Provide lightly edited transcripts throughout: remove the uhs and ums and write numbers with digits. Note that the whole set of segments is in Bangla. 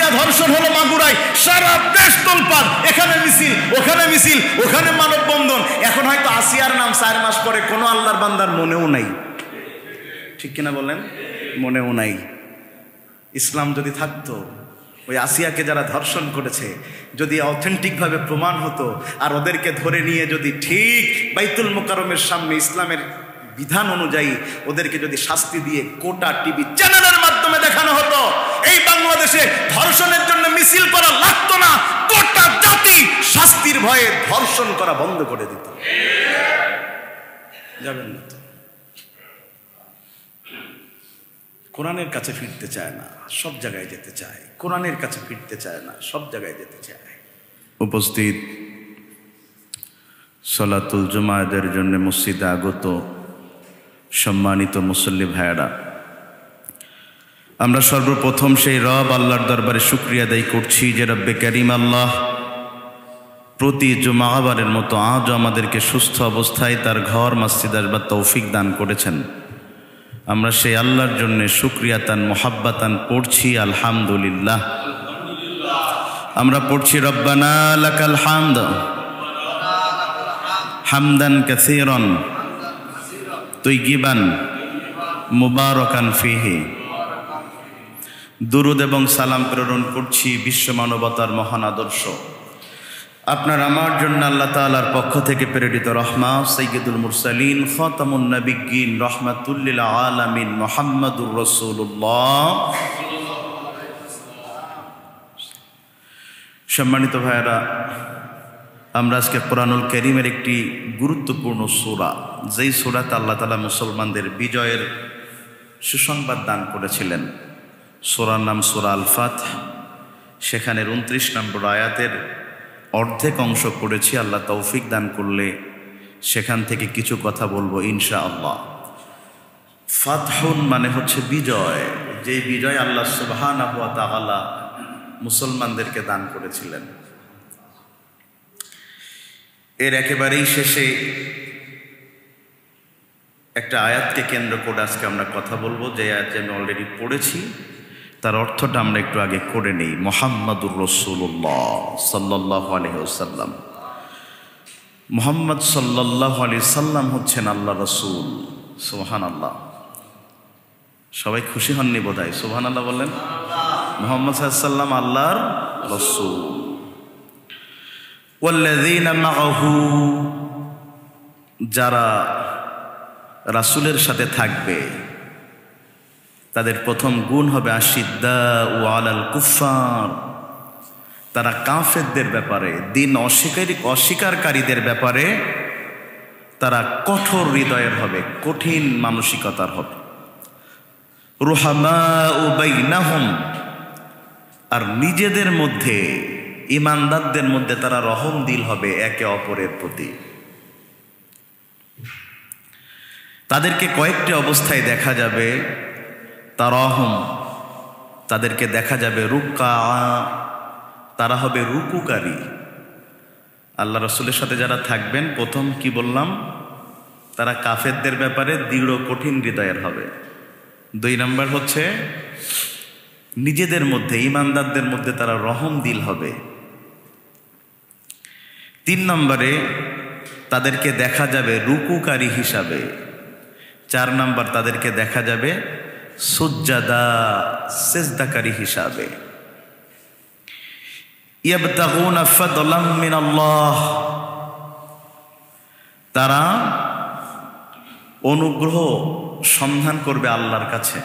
আসিয়া ধর্ষণ হলো মাগুরায়, সারা দেশ তোলপাড়, এখানে মিছিল, ওখানে মিছিল, ওখানে মানববন্ধন। এখন হয়তো আসিয়ার নাম 4 মাস পরে কোনো আল্লাহর বান্দার মনেও নাই, ঠিক কিনা বলেন? মনেও নাই। ইসলাম যদি থাকতো, ওই আসিয়াকে যারা ধর্ষণ করেছে যদি অথেন্টিকভাবে প্রমাণ হতো, আর ওদেরকে ধরে নিয়ে যদি ঠিক বাইতুল মুকাররমের সামনে ইসলামের বিধান অনুযায়ী ওদেরকে যদি শাস্তি দিয়ে কোটা টিভি চ্যানেলের মাধ্যমে দেখানো হতো, এই বাংলাদেশে ধর্ষণের জন্য মিছিল করা লাগতো না। গোটা জাতি শাস্তির ভয়ে ধর্ষণ করা বন্ধ করে দিত। যাবেন না তো? কোরআনের কাছে ফিরতে চায় না, সব জায়গায় যেতে চায়। কোরআনের কাছে ফিরতে চায় না, সব জায়গায় যেতে চায়। উপস্থিত সলাতুল জুমাদের জন্য মসজিদে আগত সম্মানিত মুসল্লি ভাইয়েরা, আমরা সর্বপ্রথম সেই রব আল্লাহর দরবারে শুকরিয়া আদায় করছি যে রব্বে কারীম আল্লাহ প্রতি জুমাবারের মতো আজও আমাদেরকে সুস্থ অবস্থায় তার ঘর মসজিদ আসবার তৌফিক দান করেছেন। আমরা সেই আল্লাহর জন্য শুকরিয়াতান মুহাব্বাতান পড়ছি আলহামদুলিল্লাহ। আমরা পড়ছি রব্বানা লাকাল হামদ হামদান কাসীরান তাইয়িবান মুবারাকান ফিহি। দুরুদ এবং সালাম প্রেরণ করছি বিশ্ব মানবতার মহান আদর্শ, আপনার আমার জন্য আল্লাহ তাআলার পক্ষ থেকে প্রেরিত রহমত সাইয়্যিদুল মুরসালিন খাতামুন নবিয়্যিন রাহমাতুল লিল আলামিন মুহাম্মাদুর রাসূলুল্লাহ। সম্মানিত ভাইয়েরা, আমরা আজকে কোরআনুল কারীমের একটি গুরুত্বপূর্ণ সূরা, যেই সূরাতে আল্লাহ তাআলা মুসলমানদের বিজয়ের সুসংবাদ দান করেছিলেন, সূরার নাম সূরা আল ফাতহ। সেখানের 29 নম্বর আয়াতের অর্ধেক অংশ পড়েছি। আল্লাহ তৌফিক দান করলে সেখান থেকে কিছু কথা বলবো ইনশাআল্লাহ। ফাতহুন মানে হচ্ছে বিজয়, যে বিজয় আল্লাহ সুবহানাহু ওয়া তাআলা মুসলমানদেরকে দান করেছিলেন। এর একেবারেই শেষে একটা আয়াতকে কেন্দ্র করে আজকে আমরা কথা বলবো, যে আয়াতটি আমি অলরেডি পড়েছি, তার অর্থটা আমরা একটু আগে করে নেই। মুহাম্মাদুর রাসূলুল্লাহ সাল্লাল্লাহু আলাইহি ওয়াসাল্লাম, মুহাম্মদ সাল্লাল্লাহু আলাইহি সাল্লাম হচ্ছেন আল্লাহ রাসূল। সুবহানাল্লাহ। সবাই খুশি হননি বোধহয়? সুবহানাল্লাহ বলেন। মুহাম্মদ সাল্লাল্লাহু আলাইহি ওয়াসাল্লাম আল্লাহর রাসূল। ওয়াল্লাযীনা মাআহু, যারা রাসূলের সাথে থাকবে তাদের প্রথম গুণ হবে আশিদ্দাউ আলাল কুফফার, তারা কাফেরদের ব্যাপারে, দিন অস্বীকারীদের ব্যাপারে তারা কঠোর হৃদয়ের হবে, কঠিন মানসিকতার হবে। রুহামাউ বাইনাহুম, আর নিজেদের মধ্যে, ঈমানদারদের মধ্যে তারা রহম দিল হবে একে অপরের প্রতি। তাদেরকে কয়েকটি অবস্থায় দেখা যাবে। তারাহুম, তাদেরকে দেখা যাবে রুক্কা, তারা হবে রুকুকারী। আল্লাহ রাসূলের সাথে যারা থাকবেন, প্রথম কি বললাম, তারা কাফেরদের ব্যাপারে দৃঢ় কঠিন হৃদয়ের হবে। 2 নম্বর হচ্ছে নিজেদের মধ্যে, ঈমানদারদের মধ্যে তারা রহম দিল হবে। 3 নম্বরে তাদেরকে দেখা যাবে রুকুকারী হিসাবে। 4 নম্বর তাদেরকে দেখা যাবে সুজ্জাদা, সিজদাকারী হিসাবে। ইয়াবতাগুনা ফাদলাম মিনাল্লাহ, তারা অনুগ্রহ সন্ধান করবে আল্লাহর কাছে।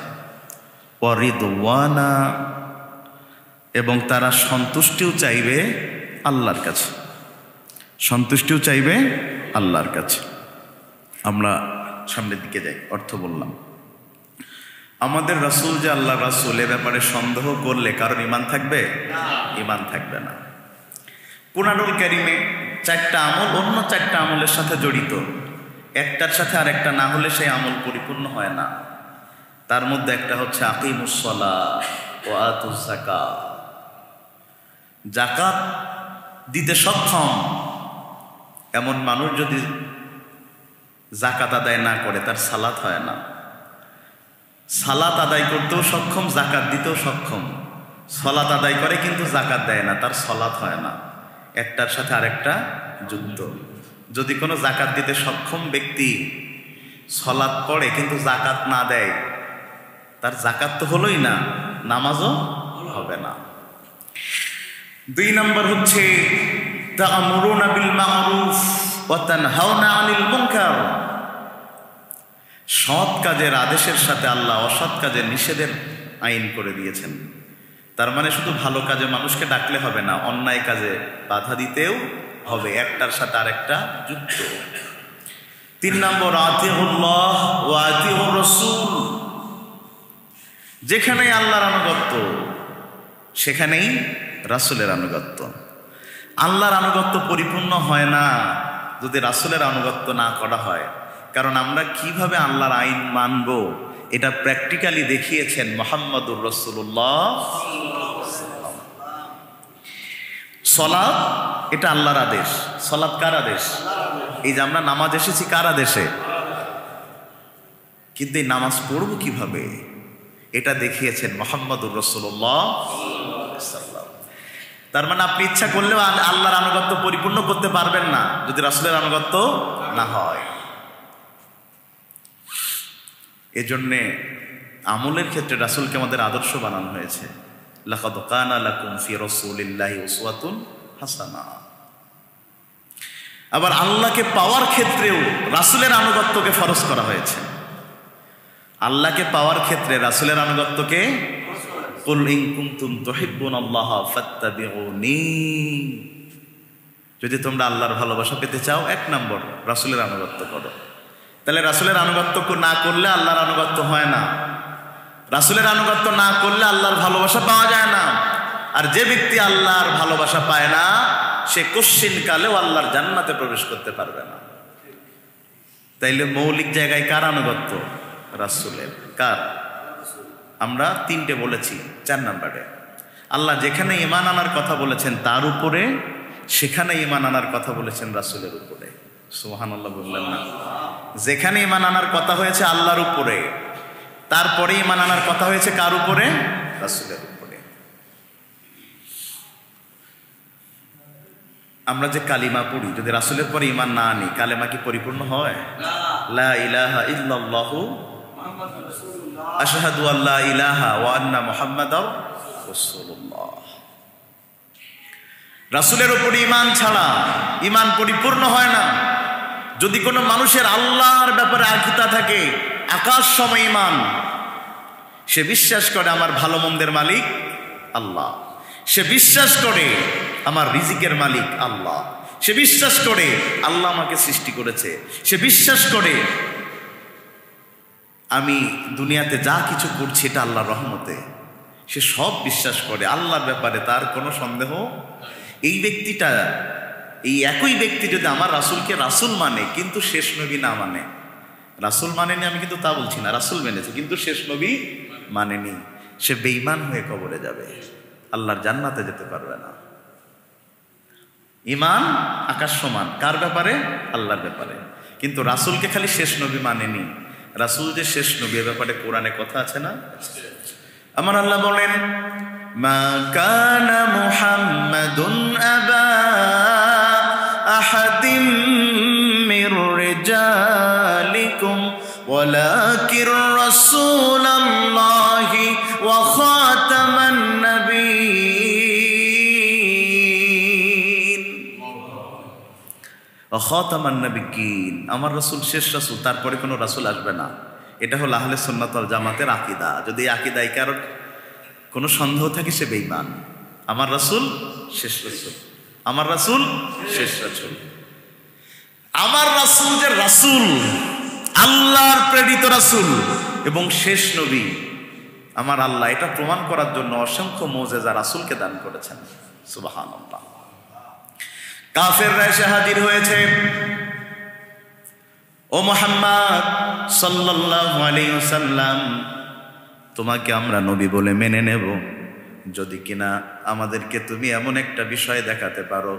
ওয়া রিদওয়ানা, এবং তারা সন্তুষ্টিও চাইবে আল্লাহর কাছে, সন্তুষ্টিও চাইবে আল্লাহর কাছে। আমরা সামনের দিকে যাই। অর্থ বললাম, আমাদের রাসূল যে আল্লাহ রাসূল, এ ব্যাপারে সন্দেহ করলে কারণ ঈমান থাকবে? ঈমান থাকবে না। কুরআনুল কারীমে 4টা আমল অন্য 4টা আমলের সাথে জড়িত, একটার সাথে আর একটা না হলে সেই আমল পরিপূর্ণ হয় না। তার মধ্যে একটা হচ্ছে আকিমুস সালাহ ওয়া আতুজ যাকাত। যাকাত দিতে সক্ষম এমন মানুষ যদি যাকাত আদায় না করে, তার সালাত হয় না। সালাত আদায় করতেও সক্ষম, যাকাত দিতেও সক্ষম, সলাত আদায় করে কিন্তু জাকাত দেয় না, তার সলাত হয় না, একটার সাথে আরেকটা যুক্ত। যদি কোনো জাকাত দিতে সক্ষম ব্যক্তি সলাত পড়ে কিন্তু জাকাত না দেয়, তার জাকাত তো হলোই না, নামাজও হবে না। 2 নম্বর হচ্ছে তা'মুরুনা বিল মা'রুফ ওয়া তানহাউনা আনিল মুনকার। সৎ কাজের আদেশের সাথে আল্লাহ অসৎ কাজের নিষেধের আইন করে দিয়েছেন। তার মানে শুধু ভালো কাজে মানুষকে ডাকলে হবে না, অন্যায় কাজে বাধা দিতেও হবে, একটার সাথে আরেকটা যুক্ত। 3 নম্বর আতিউল্লাহ ওয়া আতিউর রাসূল। যেখানেই আল্লাহর আনুগত্য সেখানেই রাসূলের আনুগত্য। আল্লাহর আনুগত্য পরিপূর্ণ হয় না যদি রাসূলের আনুগত্য না করা হয়। কারণ আমরা কিভাবে আল্লাহর আইন মানব এটা প্র্যাকটিক্যালি দেখিয়েছেন মুহাম্মদুর রাসূলুল্লাহ। সালাত এটা আল্লাহর আদেশ। সালাত কার আদেশ? এই যে আমরা নামাজ এসেছি কার আদেশে? কিন্তু এই নামাজ পড়ব কিভাবে এটা দেখিয়েছেন মুহাম্মদুর রাসূলুল্লাহ। তার মানে আপনি ইচ্ছা করলেও আল্লাহর আনুগত্য পরিপূর্ণ করতে পারবেন না যদি রাসূলের আনুগত্য না হয়। এজন্যে আমলের ক্ষেত্রে রাসূলকে আমাদের আদর্শ বানানো হয়েছে। লাকাদ কানা লাকুম ফি রাসূলিল্লাহি উসওয়াতুন হাসানা। আবার আল্লাহকে পাওয়ার ক্ষেত্রেও রাসূলের আনুগত্যকে ফরজ করা হয়েছে। আল্লাহকে পাওয়ার ক্ষেত্রে রাসূলের আনুগত্যকে কুল ইন কুনতুম তুহিব্বুনাল্লাহা ফাত্তাবিউনি। যদি তোমরা আল্লাহর ভালোবাসা পেতে চাও 1 নম্বর রাসূলের আনুগত্য করো। তাহলে রাসূলের আনুগত্য না করলে আল্লাহর আনুগত্য হয় না, রাসূলের আনুগত্য না করলে আল্লাহর ভালোবাসা পাওয়া যায় না। আর যে ব্যক্তি আল্লাহর ভালোবাসা পায় না সে কশ্চিন কালেও আল্লাহর জান্নাতে প্রবেশ করতে পারবে না। তাইলে মৌলিক জায়গায় কার আনুগত্য? রাসূলের। কার? আমরা 3টে বলেছি, 4 নম্বরে আল্লাহ যেখানে ঈমান আনার কথা বলেছেন তার উপরে, সেখানে ঈমান আনার কথা বলেছেন রাসূলের উপরে। সুবহানাল্লাহ বললেন না? যেখানে ঈমান আনার কথা হয়েছে আল্লাহর উপরে, তারপরে ঈমান আনার কথা হয়েছে কার উপরে? রাসূলের উপরে। আমরা যে কালিমা পড়ি যদি রাসূলের পরে ঈমান না আনি কালেমা কি পরিপূর্ণ হয়? লা ইলাহা ইল্লাল্লাহু মুহাম্মাদুর রাসূলুল্লাহ, আশহাদু আল্লা ইলাহা ওয়া আন্না মুহাম্মাদার রাসূলুল্লাহ। রাসূলের উপর ঈমান ছাড়া ঈমান পরিপূর্ণ হয় না। যদি কোনো মানুষের আল্লাহর ব্যাপারে আকিদা থাকে আকাশ সম ঈমান, সে বিশ্বাস করে আমার ভালো মন্দের মালিক আল্লাহ, সে বিশ্বাস করে আমার রিজিকের মালিক আল্লাহ, সে বিশ্বাস করে আল্লাহ আমাকে সৃষ্টি করেছে, সে বিশ্বাস করে আমি দুনিয়াতে যা কিছু করছি এটা আল্লাহর রহমতে, সে সব বিশ্বাস করে আল্লাহর ব্যাপারে তার কোনো সন্দেহ। এই ব্যক্তিটা, এই একই ব্যক্তি যদি আমার রাসূলকে রাসূল মানে কিন্তু শেষ নবী না মানে, রাসূল মানেনি আমি কিন্তু তা বলছি না, রাসূল মেনেছে কিন্তু শেষ নবী মানেনি, সে বেঈমান হয়ে কবরে যাবে, আল্লাহর জান্নাতে যেতে পারবে না। ঈমান আকাশ সমান কার ব্যাপারে? আল্লাহর ব্যাপারে। কিন্তু রাসূলকে খালি শেষ নবী মানেনি, রাসূল যে শেষ নবী এর ব্যাপারে কোরআনে কথা আছে না? আমার আল্লাহ বলেন মা কানা মুহাম্মাদুন আবা আহাদিম মির রিজালিকুম ওয়ালাকির রাসূলুল্লাহি ওয়া খাতামান নাবিয়্যিন। ওয়া খাতামান নাবিয়্যিন, আমার রাসূল শেষ রাসূল, তারপরে কোনো রাসূল আসবে না। এটা হলো আহলে সুন্নাত ওয়াল জামাতের আকীদা। যদি আকীদায় কারোর কোনো সন্দেহ থাকে সে বেঈমান। আমার রাসূল শেষ রাসূল, আমার রাসূল শেষ রাসূল। আমার রাসূল যে রাসূল, আল্লাহর প্রেরিত রাসূল এবং শেষ নবী আমার আল্লাহ, এটা প্রমাণ করার জন্য অসংখ্য মুজিজা রাসূলকে দান করেছেন। সুবহানাল্লাহ। কাফেররা এসে হাজির হয়েছে, ও মুহাম্মদ সাল্লাল্লাহু আলাইহি ওয়াসাল্লাম, তোমাকে আমরা নবী বলে মেনে নেব যদি কিনা আমাদেরকে তুমি এমন একটা বিষয় দেখাতে পারো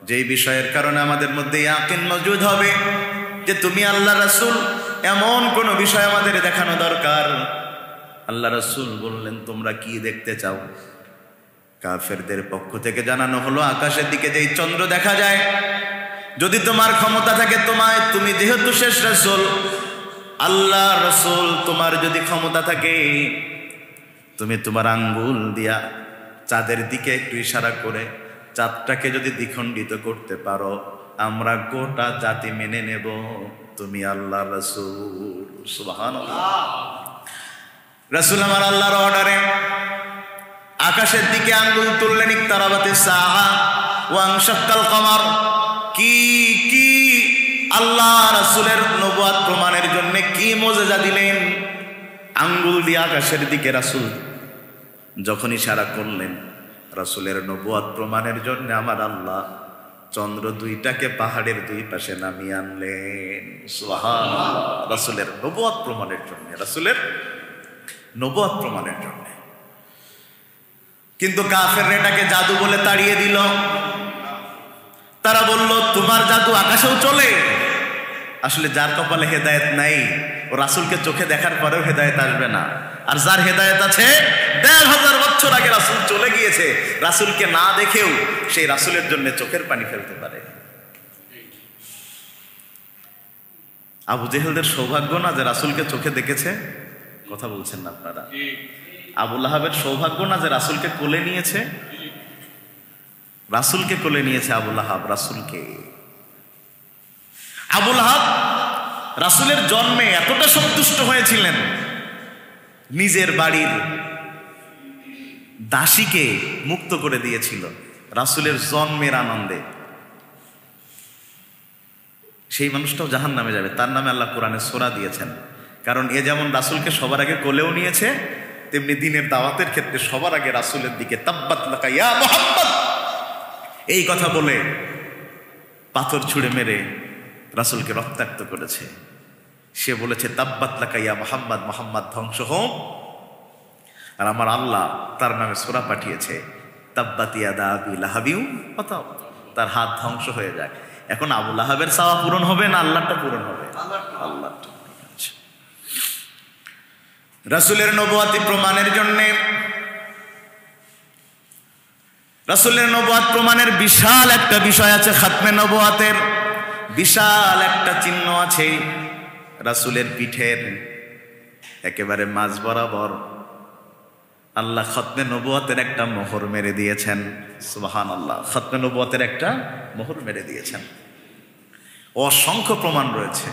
যেই বিষয়ের কারণে আমাদের মধ্যে ইয়াকিন মজুদ হবে যে তুমি আল্লাহ রাসূল। এমন কোন বিষয় আমাদের দেখানো দরকার। আল্লাহ রাসূল বললেন তোমরা কি দেখতে চাও? কাফেরদের পক্ষ থেকে জানানো হলো, আকাশের দিকে যেই চন্দ্র দেখা যায়, যদি তোমার ক্ষমতা থাকে, তুমি যেহেতু শেষ রাসূল, আল্লাহ রাসূল, তোমার যদি ক্ষমতা থাকে, তুমি তোমার আঙ্গুল দিয়া চাঁদের দিকে একটু ইশারা করে চাঁদটাকে যদি দ্বিখণ্ডিত করতে পারো, আমরা গোটা জাতি মেনে নেব তুমি আল্লাহ রাসূল। সুবহানাল্লাহ। রাসূল আমার আল্লাহর অর্ডারে আকাশের দিকে আঙ্গুল তুললেন। ইকতারাবাতিস সাআ ওয়া আনশাক্কাল কমার। কি কি আল্লাহ রাসূলের নবুয়ত প্রমাণের জন্য কি মুজিজা দিলেন। আঙ্গুল দিয়ে আকাশের দিকে রাসূল যখন ইশারা করলেন, রাসূলের নবুয়ত প্রমাণের জন্য আমার আল্লাহ চন্দ্র দুইটাকে পাহাড়ের দুই পাশে নামিয়ে আনলেন। সুবহানাল্লাহ। রাসূলের নবুয়ত প্রমাণের জন্য, রাসূলের নবুয়ত প্রমাণের জন্য। কিন্তু কাফেররা এটাকে জাদু বলে তাড়িয়ে দিল। তারা বলল, তোমার জাদু আকাশেও চলে। আসলে যার কপালে হেদায়েত নাই, ও রাসূলকে চোখে দেখার পরেও হেদায়েত আসবে না। আর যার হেদায়েত আছে, ১,৫০০ বছর আগে রাসূল চলে গিয়েছে, রাসূলকে না দেখেও সেই রাসূলের জন্য চোখের পানি ফেলতে পারে। আবু জেহেলদের সৌভাগ্য না যে রাসূলকে চোখে দেখেছে? কথা বলছেন না আপনারা? আবু লাহাবের সৌভাগ্য না যে রাসূলকে কোলে নিয়েছে? রাসূলকে কোলে নিয়েছে আবু লাহাব, রাসূলকে। আবু লাহাব রাসূলের জন্মে এতটা সন্তুষ্ট হয়েছিলেন, নিজের বাড়ির দাসীকে মুক্ত করে দিয়েছিল রাসূলের জন্মের আনন্দে। সেই মানুষটাও জাহান্নামে যাবে, তার নামে আল্লাহ কোরআনে সূরা দিয়েছেন। কারণ এ যেমন রাসূলকে সবার আগে কোলেও নিয়েছে, তেমনি দ্বীনের দাওয়াতের ক্ষেত্রে সবার আগে রাসূলের দিকে তাব্বাত লাকা ইয়া মুহাম্মদ এই কথা বলে পাথর ছুঁড়ে মেরে রাসূলকে রক্তাক্ত করেছে। সে বলেছে, তাব্বাত লাকা ইয়া মুহাম্মদ, মুহাম্মদ ধ্বংস হোক। আর আমার আল্লাহ তার নামে সূরা পাঠিয়েছে, তাব্বাত ইয়াদা আবি লাহাবিউ ওয়া তাব, তার হাত ধ্বংস হয়ে যায়। এখন আবু লাহাবের চাওয়া পূরণ হবে না আল্লাহটা পূরণ হবে? আল্লাহটা। রাসূলের নবুয়তি প্রমাণের জন্য, রাসূলের নবুয়ত প্রমাণের বিশাল একটা বিষয় আছে। খাতমে নবুয়তের বিশাল একটা চিহ্ন আছে রাসূলের পিঠের একেবারে মাঝ বরাবর। আল্লাহ খাতমে নবুয়তের একটা মোহর মেরে দিয়েছেন। সুবহানাল্লাহ। খাতমে নবুয়তের একটা মোহর মেরে দিয়েছেন। অসংখ্য প্রমাণ রয়েছে।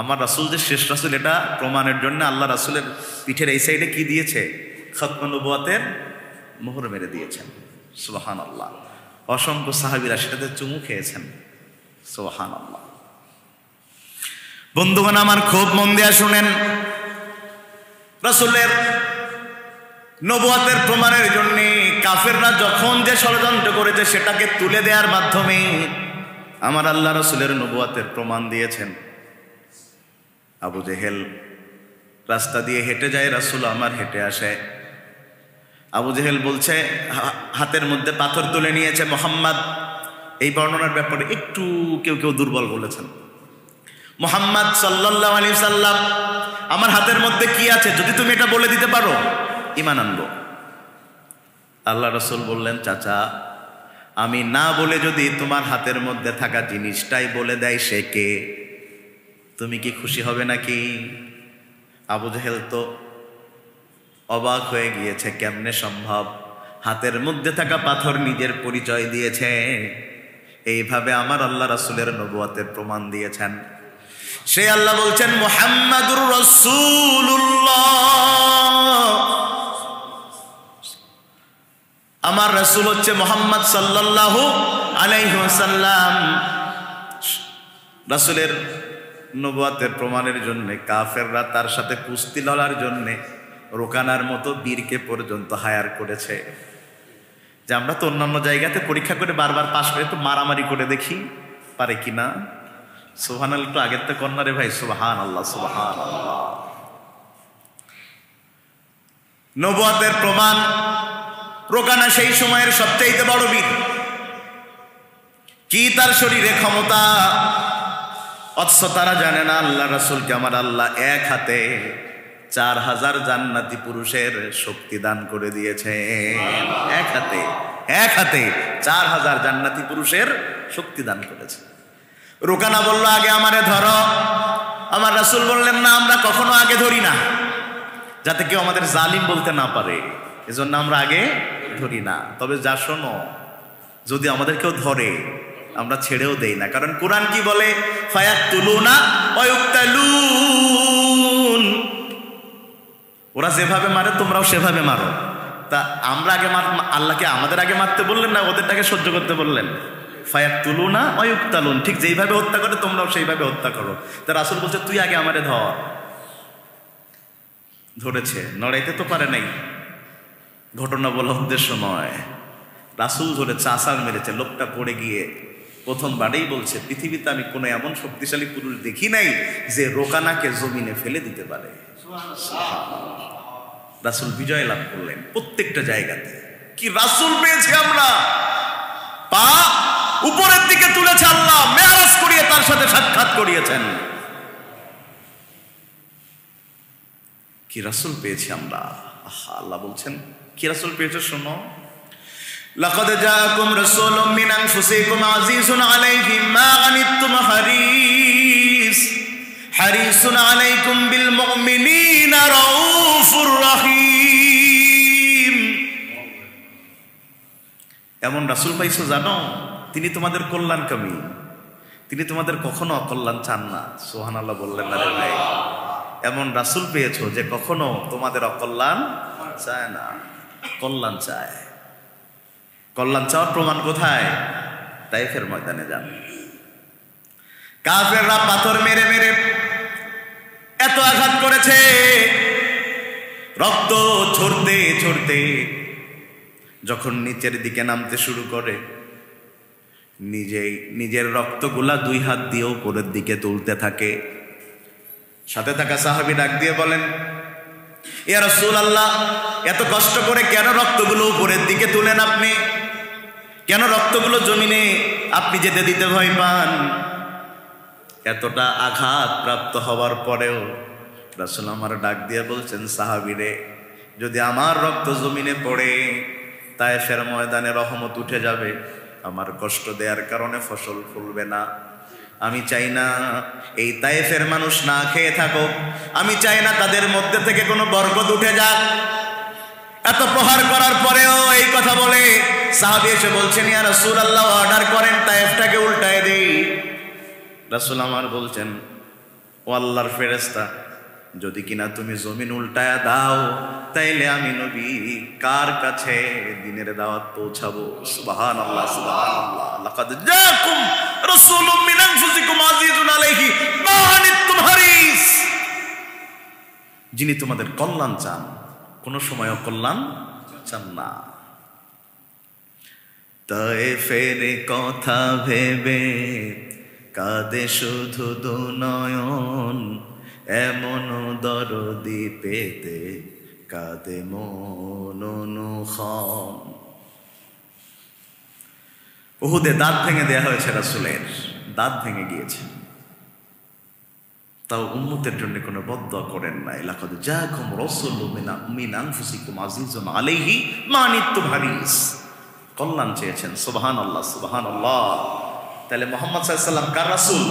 আমার রাসূল যে শেষ রাসূল, এটা প্রমাণের জন্য আল্লাহ রাসূলের পিঠের এই সাইডে কি দিয়েছে? খাতমে নবুয়তের মোহর মেরে দিয়েছেন। সুবহানাল্লাহ। অসংখ্য সাহাবীরা সেটাতে চুমু খেয়েছেন। সুবহানাল্লাহ। বন্ধুগণ আমার, খুব মন দিয়ে শুনেন, রাসূলের নবুয়তের প্রমাণের জন্য কাফেররা যখন যে ষড়যন্ত্র করেছে সেটাকে তুলে দেওয়ার মাধ্যমে আমার আল্লাহ রাসূলের নবুয়তের প্রমাণ দিয়েছেন। আবু জেহেল রাস্তা দিয়ে হেঁটে যায়, রাসূল আমার হেঁটে আসে। আবু জেহেল বলছে, হাতের মধ্যে পাথর তুলে নিয়েছে মুহাম্মদ। এই বর্ণনার ব্যাপারে একটু কেউ কেউ দুর্বল বলেছেন। মুহাম্মদ সাল্লাল্লাহু আলাইহি সাল্লাম, আমার হাতের মধ্যে কি আছে যদি তুমি এটা বলে দিতে পারো, ঈমান আনবো। আল্লাহ রাসূল বললেন, চাচা, আমি না বলে যদি তোমার হাতের মধ্যে থাকা জিনিসটাই বলে দেয় সে কে, তুমি কি খুশি হবে নাকি? আবু জেহেল তো অবাক হয়ে গিয়েছে, কেমনে সম্ভব? হাতের মধ্যে থাকা পাথর নিজের পরিচয় দিয়েছে। এইভাবে আমার আল্লাহ রাসূলের নবুয়তের প্রমাণ দিয়েছেন। সে আল্লাহ বলছেন, মুহাম্মাদুর রাসূলুল্লাহ, আমার রাসূল হচ্ছে মুহাম্মদ সাল্লাল্লাহু আলাইহি ওয়াসাল্লাম। রাসূলের নবুয়তের প্রমাণের জন্য কাফেররা তার সাথে কুস্তি লড়ার জন্য রোকানার মতো বীরকে পর্যন্ত হায়ার করেছে। যে আমরা তো অন্যান্য জায়গাতে পরীক্ষা করে বারবার পাশ করে একটু মারামারি করে দেখি পারে কিনা। সুবহানাল্লাহ, একটু আগের তো কন্যা ভাই। সুবহানাল্লাহ, সুবহানাল্লাহ। নবুয়তের প্রমাণ, রোকানা সেই সময়ের সবচেয়ে বড় বীর। কি তার শরীরে ক্ষমতা, অথচ তারা জানে না আল্লাহ রাসূলকে আমার আল্লাহ এক হাতে 4000 জান্নাতি পুরুষের শক্তি দান করে দিয়েছে। এক হাতে 4000 জান্নাতি পুরুষের শক্তি দান করেছে। রুকানা বলল, আগে আমারে ধরো। আমার রাসূল বললেন, না, আমরা কখনো আগে ধরি না, যাতে কেউ আমাদের জালিম বলতে না পারে, এজন্য আমরা আগে ধরি না। তবে যা শোনো, যদি আমাদের কেউ ধরে আমরা ছেড়েও দেই না, কারণ কোরআন কি বলে? ফায়াতুলুনা ওয়া ইউক্তালুন, ওরা যেভাবে মারে তোমরাও সেভাবে মারো। তা আমরা আগে আল্লাহকে আমাদের আগে মারতে বললেন না ওদেরটাকে সহ্য করতে বললেন? ফায়াতুলুনা ওয়া ইউক্তালুন, ঠিক যেইভাবে হত্যা করে তোমরাও সেইভাবে হত্যা করো। তা রাসূল বলছে, তুই আগে আমারে ধর। ধরেছে, নড়াইতে তো পারে নাই। ঘটনা বলা উদ্দেশ্য নয়, রাসূল ধরে চাষার মেরেছে, লোকটা পড়ে গিয়ে প্রথমবারেই বলছে, পৃথিবীতে আমি কোনো এমন শক্তিশালী পুরুষ দেখি নাই যে রোকানাকে জমিনে ফেলে দিতে পারে। রাসূল বিজয় লাভ করলেন প্রত্যেকটা জায়গাতে। কি রাসূল পেয়েছি আমরা! পা উপরের দিকে তুলেছে আল্লাহ, মেরাজ করিয়ে তার সাথে সাক্ষাৎ করিয়েছেন। কি রাসূল পেয়েছি আমরা! আল্লাহ বলছেন, কি রাসূল পেয়েছে শোনো। লাকাদ জাআকুম রাসূলুম মিন আনফুসিকুম আযীযুন আলাইহি মা আনিতুম হারিসুন আলাইকুম বিল মুমিনিনা রাউফুর রহিম। এমন রাসূল পাইছো জানো, তিনি তোমাদের কল্যাণকামী, তিনি তোমাদের কখনো অকল্যাণ চান না। সুবহানাল্লাহ বললেন না রে ভাই? এমন রাসূল পেয়েছো যে কখনো তোমাদের অকল্যাণ চায় না, কল্যাণ চায়। কল্যাণ চাওয়ার প্রমাণ কোথায়? তাইফের ময়দানে যান। কাফেররা পাথর মেরে মেরে এত আঘাত করেছে, রক্ত ঝরতে ঝরতে যখন নিচের দিকে নামতে শুরু করে, নিজের রক্তগুলা 2 হাত দিয়ে উপরের দিকে তুলতে থাকে। সাথে থাকা সাহাবী ডাক দিয়ে বলেন, ইয়া রাসূলুল্লাহ, এত কষ্ট করে কেন রক্তগুলো উপরের দিকে তুলেন আপনি? কেন রক্তগুলো জমিনে আপনি যেতে দিতে ভয় পান? এতটা আঘাত প্রাপ্ত হওয়ার পরেও রাসূল আমার ডাক দিয়ে বলছেন, সাহাবীরে, যদি আমার রক্ত জমিনে পড়ে তায়েফের ময়দানে রহমত উঠে যাবে, আমার কষ্ট দেওয়ার কারণে ফসল ফলবে না। আমি চাই না এই তায়েফের মানুষ না খেয়ে থাকুক, আমি চাই না তাদের মধ্যে থেকে কোনো বরকত উঠে যাক। এত প্রহার করার পরেও এই কথা বলে সাহাবী এসে বলছেন, ইয়া রাসূলুল্লাহ, অর্ডার করেন তায়েফটাকে উল্টায় দেই। রাসূল আমার বলছেন, ও আল্লাহর ফেরেশতা, যদি কিনা তুমি জমিন উল্টায়া দাও, তাইলে আমি নবী কার কাছে দ্বীনের দাওয়াত পৌঁছাবো? সুবহানাল্লাহ, সুবহানাল্লাহ। লাকাদ জাআকুম রাসূলুম মিন আনফুসিকুম আযীযুন আলাইহি মা আনিতুম হারিস, যিনি তোমাদের কল্যাণ চান, কোন সময় কল্যাণ চান না। তায়েফের কথা ভেবে কাঁদে শুধু দুনয়ন, এমন দরদি পেতে কাঁদে মন অনুক্ষণ। উহুদে দাঁত ভেঙে দেয়া হয়েছে, রাসূলের দাঁত ভেঙে গিয়েছে, তাও উম্মতের জন্য কোনো বদদুয়া করেন নাই। লাকাদ জাআকুম রাসূলুম মিন আনফুসিকুম আযীযুন আলাইহি মা আনিতুম হারিস, কল্যাণ চেয়েছেন। সুবহানাল্লাহ, সুবহানাল্লাহ। তাহলে মুহাম্মদ সাল্লাল্লাহু আলাইহি ওয়াসাল্লাম কার রাসূল?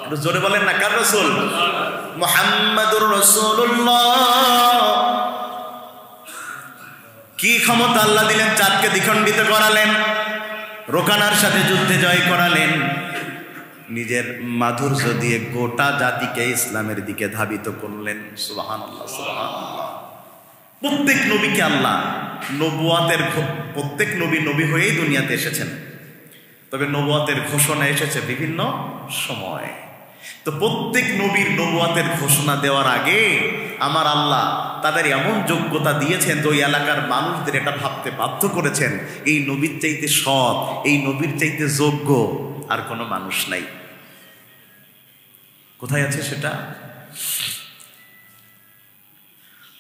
একটু জোরে বলেন না, কার রাসূল? মুহাম্মাদুর রাসূলুল্লাহ। কি ক্ষমতা আল্লাহ দিলেন, চাঁদকে দ্বিখণ্ডিত করালেন, রোকানার সাথে যুদ্ধে জয় করালেন, নিজের মাধুর্য দিয়ে গোটা জাতিকে ইসলামের দিকে ধাবিত করলেন। সুবহানাল্লাহ, সুবহানাল্লাহ। প্রত্যেক নবীকে আল্লাহ নবুয়াতের, প্রত্যেক নবী হয়েই দুনিয়াতে এসেছেন, তবে নবুয়াতের ঘোষণা এসেছে বিভিন্ন সময়। তো প্রত্যেক নবীর নবুয়াতের ঘোষণা দেওয়ার আগে আমার আল্লাহ তাদের এমন যোগ্যতা দিয়েছেন যে ওই এলাকার মানুষদের এটা ভাবতে বাধ্য করেছেন, এই নবীর চাইতে সৎ, এই নবীর চাইতে যোগ্য আর কোনো মানুষ নাই। কোথায় আছে সেটা?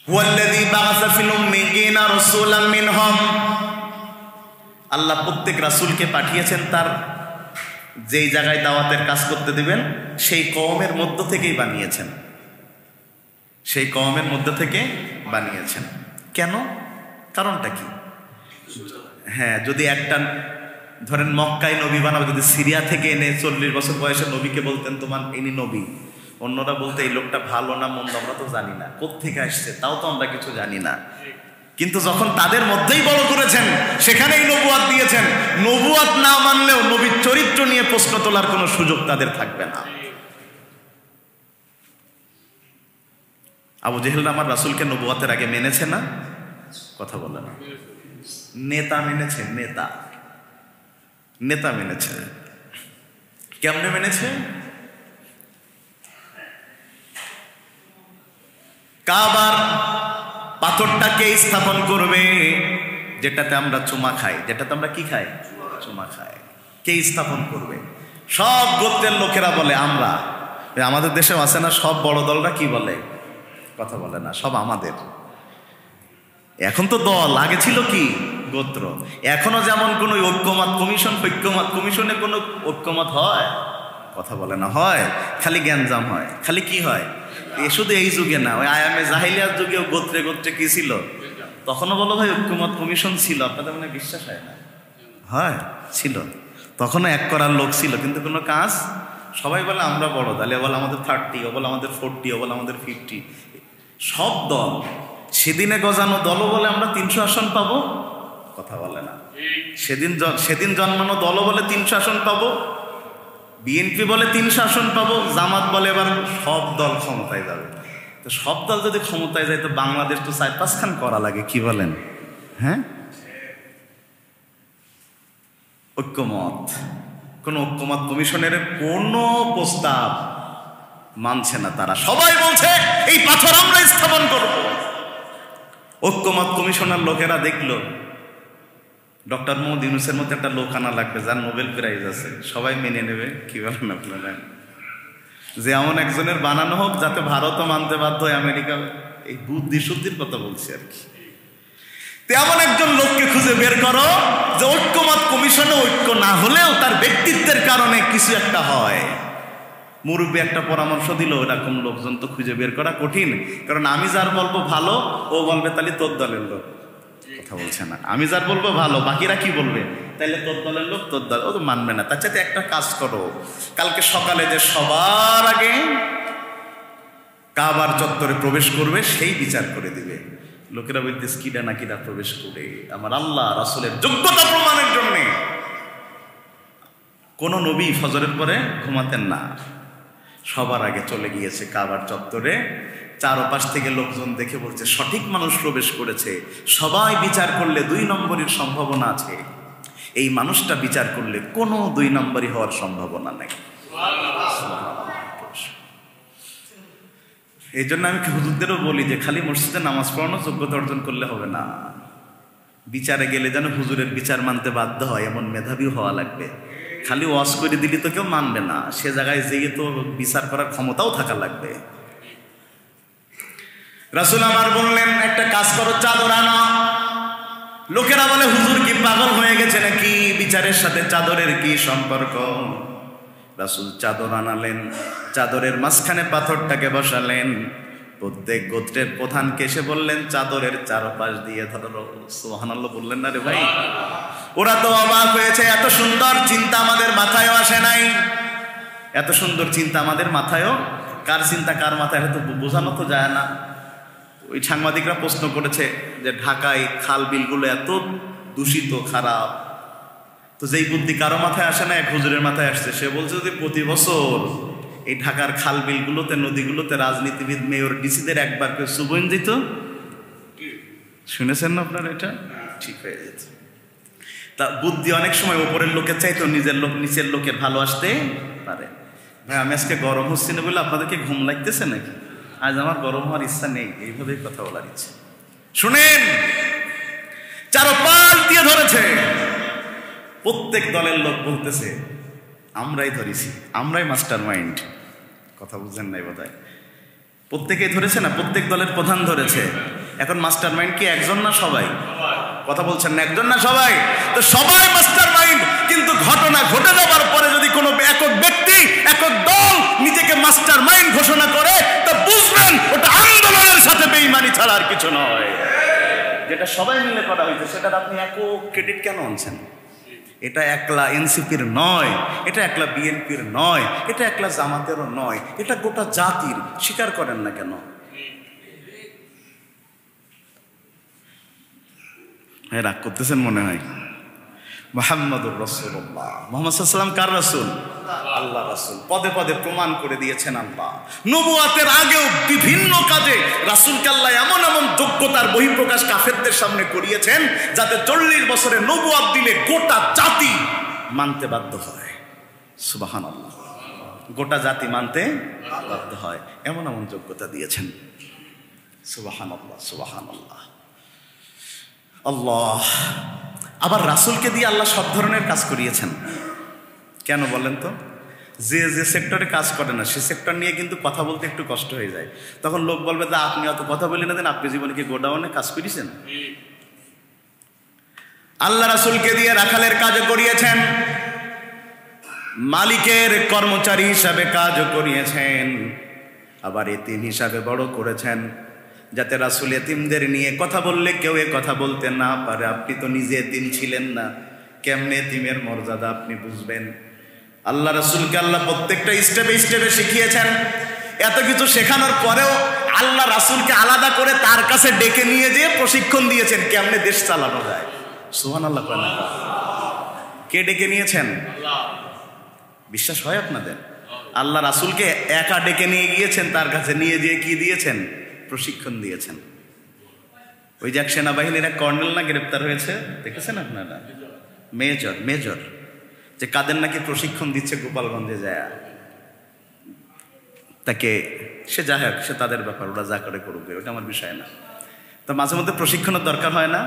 হুয়াল্লাযী বা'আসা ফিল উম্মিয়িনা রাসূলাম মিনহুম, আল্লাহ প্রত্যেক রাসূলকে পাঠিয়েছেন তার যেই জায়গায় দাওয়াতের কাজ করতে দিবেন সেই কওমের মধ্য থেকেই বানিয়েছেন, সেই কওমের মধ্যে থেকে বানিয়েছেন। কেন? কারণটা কি? হ্যাঁ, যদি একটা ধরেন মক্কায় নবী বানাবে, যদি সিরিয়া থেকে এনে 40 বছর বয়সে নবীকে বলতেন তোমার ইনি নবী, অন্যরা বলতে এই লোকটা ভালো না মন্দ আমরা তো জানি না, কোত্থেকে আসছে তাও তো আমরা কিছু জানি না। কিন্তু যখন তাদের মধ্যেই বড় করেছেন, সেখানেই নবুয়াত দিয়েছেন, নবুয়াত না মানলেও নবীর চরিত্র নিয়ে প্রশ্ন তোলার কোনো সুযোগ তাদের থাকবে না। আবু জেহেলরা আমার রাসূলকে নবুয়াতের আগে মেনেছে না? কথা বলে না। নেতা মেনেছে, নেতা নেতা মেনেছে। কেমনে মেনেছে? কাবার পাথরটাকে স্থাপন করবে যেটাতে আমরা চুমা খাই, যেটাতে আমরা কি খাই? চুমা খাই। কে স্থাপন করবে? সব গোত্রের লোকেরা বলে আমরা। আমাদের দেশেও আছে না, সব বড় দলরা কি বলে? কথা বলে না, সব আমাদের। এখন তো দল, আগে ছিল কি? গোত্র। এখনো যেমন কোনো ঐক্যমত কমিশন, ঐক্যমত কমিশনে কোনো ঐক্যমত হয়? কথা বলে না, হয় খালি গ্যাঞ্জাম হয়। খালি কি হয়? শুধু এই যুগে না, ওই আয়ামে জাহিলিয়ার যুগেও গোত্রে গোত্রে কি ছিল? তখনও বলো ভাই ঐক্যমত কমিশন ছিল, আপনাদের মনে বিশ্বাস হয় না? হয়, ছিল। তখনও এক করার লোক ছিল, কিন্তু কোনো কাজ। সবাই বলে আমরা বড় দল, বলে আমাদের 30, ও বলে আমাদের 40, ও বলে আমাদের 50। সব দল সেদিনে গজানো দলও বলে আমরা 300 আসন পাবো। কথা বলে না। সেদিন জন্মানো দলও বলে 300 আসন পাবো। বিএনপি বলে 300 আসন পাবো। জামাত বলে এবার সব দল ক্ষমতায় যাবে। তো সব দল যদি ক্ষমতায় যায় তো বাংলাদেশ তো 4-5 খান করা লাগে, কি বলেন? হ্যাঁ, ঐক্যমত, কোন ঐক্যমত কমিশনের কোনো প্রস্তাব মানছে না তারা। সবাই বলছে এই পাথর আমরা স্থাপন করব। ঐক্যমত কমিশনের লোকেরা দেখলো ডক্টর মোহাম্মদ ইউনূসের মধ্যে একটা লোক আনা লাগবে যার নোবেল প্রাইজ আছে, সবাই মেনে নেবে। কি বলেন আপনারা? যে এমন একজনের বানানো হোক যাতে ভারতও মানতে বাধ্য হয়, আমেরিকা। এই বুদ্ধি শুদ্ধির কথা বলছি আর কি। তেমন একজন লোককে খুঁজে বের করো যে ঐক্যমত কমিশনে ঐক্য না হলেও তার ব্যক্তিত্বের কারণে কিছু একটা হয়। মুরব্বী একটা পরামর্শ দিল, এরকম লোকজন তো খুঁজে বের করা কঠিন, কারণ আমি যার বলবো ভালো ও বলবে তাহলে তোর দলের লোক। কথা বলছে না। আমি যার বলবো ভালো, বাকিরা কি বলবে? তাইলে তোর দলের লোক, তোর দল, ও তো মানবে না। তার চাইতে একটা কাজ করো, কালকে সকালে যে সবার আগে কাবার চত্বরে প্রবেশ করবে সেই বিচার করে দিবে। লোকেরা বলতেছে কিডা না কিডা প্রবেশ করে, আমার আল্লাহ রাসূলের যোগ্যতা প্রমাণের জন্য। কোন নবী ফজরের পরে ঘুমাতেন না, সবার আগে চলে গিয়েছে কাবার চত্বরে। চারপাশ থেকে লোকজন দেখে বলছে সঠিক মানুষ প্রবেশ করেছে। সবাই বিচার করলে 2 নম্বরের সম্ভাবনা আছে, এই মানুষটা বিচার করলে কোনো 2 নম্বরই হওয়ার সম্ভাবনা নেই। এই জন্য আমি হুজুরদেরও বলি যে খালি মসজিদে নামাজ পড়ানো যোগ্যতা অর্জন করলে হবে না, বিচারে গেলে যেন হুজুরের বিচার মানতে বাধ্য হয় এমন মেধাবী হওয়া লাগবে। খালি ওয়াজ করে দিলি তো কেউ মানবে না, সে জায়গায় যেয়ে তো বিচার করার ক্ষমতাও থাকা লাগবে। রাসূল আমার বললেন একটা কাজ করো, চাদর আনো। লোকেরা বলে হুজুর কি পাগল হয়ে গেছে নাকি, বিচারের সাথে চাদরের কি সম্পর্ক? রাসূল চাদর আনালেন, চাদরের মাঝখানে পাথরটাকে বসালেন। প্রত্যেক গোত্রের প্রধানকে এসে বললেন চাদরের চারপাশ দিয়ে ধরো। সুবহানাল্লাহ বললেন না রে ভাই? ওরা তো অবাক হয়েছে, এত সুন্দর চিন্তা আমাদের মাথায়ও আসে নাই। এত সুন্দর চিন্তা আমাদের মাথায়ও, কার চিন্তা কার মাথায় হয়তো বোঝানো তো যায় না। ওই সাংবাদিকরা প্রশ্ন করেছে যে ঢাকায় খাল বিলগুলো এত দূষিত খারাপ, তো যেই বুদ্ধি কারো মাথায় আসে না এক হুজুরের মাথায় আসছে। সে বলছে যদি প্রতি বছর এই ঢাকার খাল বিলগুলোতে নদীগুলোতে রাজনীতিবিদ মেয়র ডিসিদের একবার করে সুবইন দিত, শুনেছেন না আপনারা? এটা ঠিক হয়ে যেত। তা বুদ্ধি অনেক সময় উপরের লোকের চাইতো নিজের লোক নিচের লোকের ভালো আসতে পারে। ভাই আমি আজকে গরম হচ্ছে না বলে আপনাদেরকে ঘুম লাগতেছে নাকি? আজ আমার গরম হওয়ার ইচ্ছা নেই, এইভাবেই কথা বলার ইচ্ছা। শুনেন, চারপাশ দিয়ে ধরেছে, প্রত্যেক দলের লোক বলতেছে আমরাই ধরেছি, আমরাই মাস্টার মাইন্ড। কথা বুঝছেন নাই বোধহয়? প্রত্যেকেই ধরেছে না, প্রত্যেক দলের প্রধান ধরেছে। এখন মাস্টার মাইন্ড কি একজন না সবাই? কথা বলছেন না, একজন না সবাই? তো সবাই মাস্টার মাইন্ড, কিন্তু ঘটনা ঘটে যাবার পরে যদি কোনো একক ব্যক্তি একক দল নিজেকে মাস্টার মাইন্ড ঘোষণা করে তা বুঝবেন ওটা আন্দোলনের ছাড়া আর কিছু নয়। যেটা সবাই মিলে করা হয়েছে সেটার আপনি একক ক্রেডিট কেন আনছেন? এটা একলা এনসিপির নয়, এটা একলা বিএনপির নয়, এটা একলা জামাতেরও নয়, এটা গোটা জাতির। স্বীকার করেন না কেন? হ্যাঁ, রাগ করতেছেন মনে হয়। মুহাম্মাদুর রাসূলুল্লাহ, মুহাম্মদ সাল্লাল্লাহু আলাইহি ওয়াসাল্লাম কার রাসূল? আল্লাহ রাসূল। পদে পদে প্রমাণ করে দিয়েছেন আল্লাহ। নবুয়াতের আগেও বিভিন্ন কাজে রাসূলকে আল্লাহ এমন এমন যোগ্যতার বহিঃপ্রকাশ কাফেরদের সামনে করিয়েছেন যাতে 40 বছরে নবুয়াত দিলে গোটা জাতি মানতে বাধ্য হয়। সুবহানাল্লাহ, গোটা জাতি মানতে বাধ্য হয়, এমন এমন যোগ্যতা দিয়েছেন। সুবহানাল্লাহ, সুবহানাল্লাহ। আল্লাহ আবার রাসূলকে দিয়ে আল্লাহ সব ধরনের কাজ করিয়েছেন। কেন বলেন তো? যে যে সেক্টরে কাজ করে না সে সেক্টর নিয়ে কিন্তু কথা বলতে একটু কষ্ট হয়ে যায়। তখন লোক বলবে যে আপনি অত কথা বলে না দেন, আপনি জীবনে কি গোডাউনে কাজ করেছেন? আল্লাহ রাসূলকে দিয়ে রাখালের কাজও করিয়েছেন, মালিকের কর্মচারী হিসাবে কাজও করিয়েছেন, আবার এতিম হিসাবে বড় করেছেন যাতে রাসূল এতিমদের নিয়ে কথা বললে কেউ এ কথা বলতে না পারে। আপনি তো নিজে এতিম ছিলেন না, কেমনে এতিমের মর্যাদা আপনি বুঝবেন? আল্লাহ রাসূলকে আল্লাহ প্রত্যেকটা স্টেপে স্টেপে শিখিয়েছেন। এত কিছু শেখানোর পরেও আল্লাহ রাসূলকে আলাদা করে তার কাছে ডেকে নিয়ে যেয়ে প্রশিক্ষণ দিয়েছেন কেমনে দেশ চালানো যায়। সুবহানাল্লাহ। কে ডেকে নিয়েছেন? বিশ্বাস হয় আপনাদের? আল্লাহ রাসূলকে একা ডেকে নিয়ে গিয়েছেন, তার কাছে নিয়ে যেয়ে কি দিয়েছেন? প্রশিক্ষণ দিয়েছেন। ওই যে এক সেনাবাহিনীর এক কর্নেল না গ্রেপ্তার হয়েছে, দেখেছেন আপনারা? মেজর যে কাদের নাকি প্রশিক্ষণ দিচ্ছে গোপালগঞ্জে যায়, তাকে সে যা হোক, সে তাদের ব্যাপার, ওরা যা করে করুক, ওটা আমার বিষয় না। তো মাঝে মধ্যে প্রশিক্ষণের দরকার হয় না?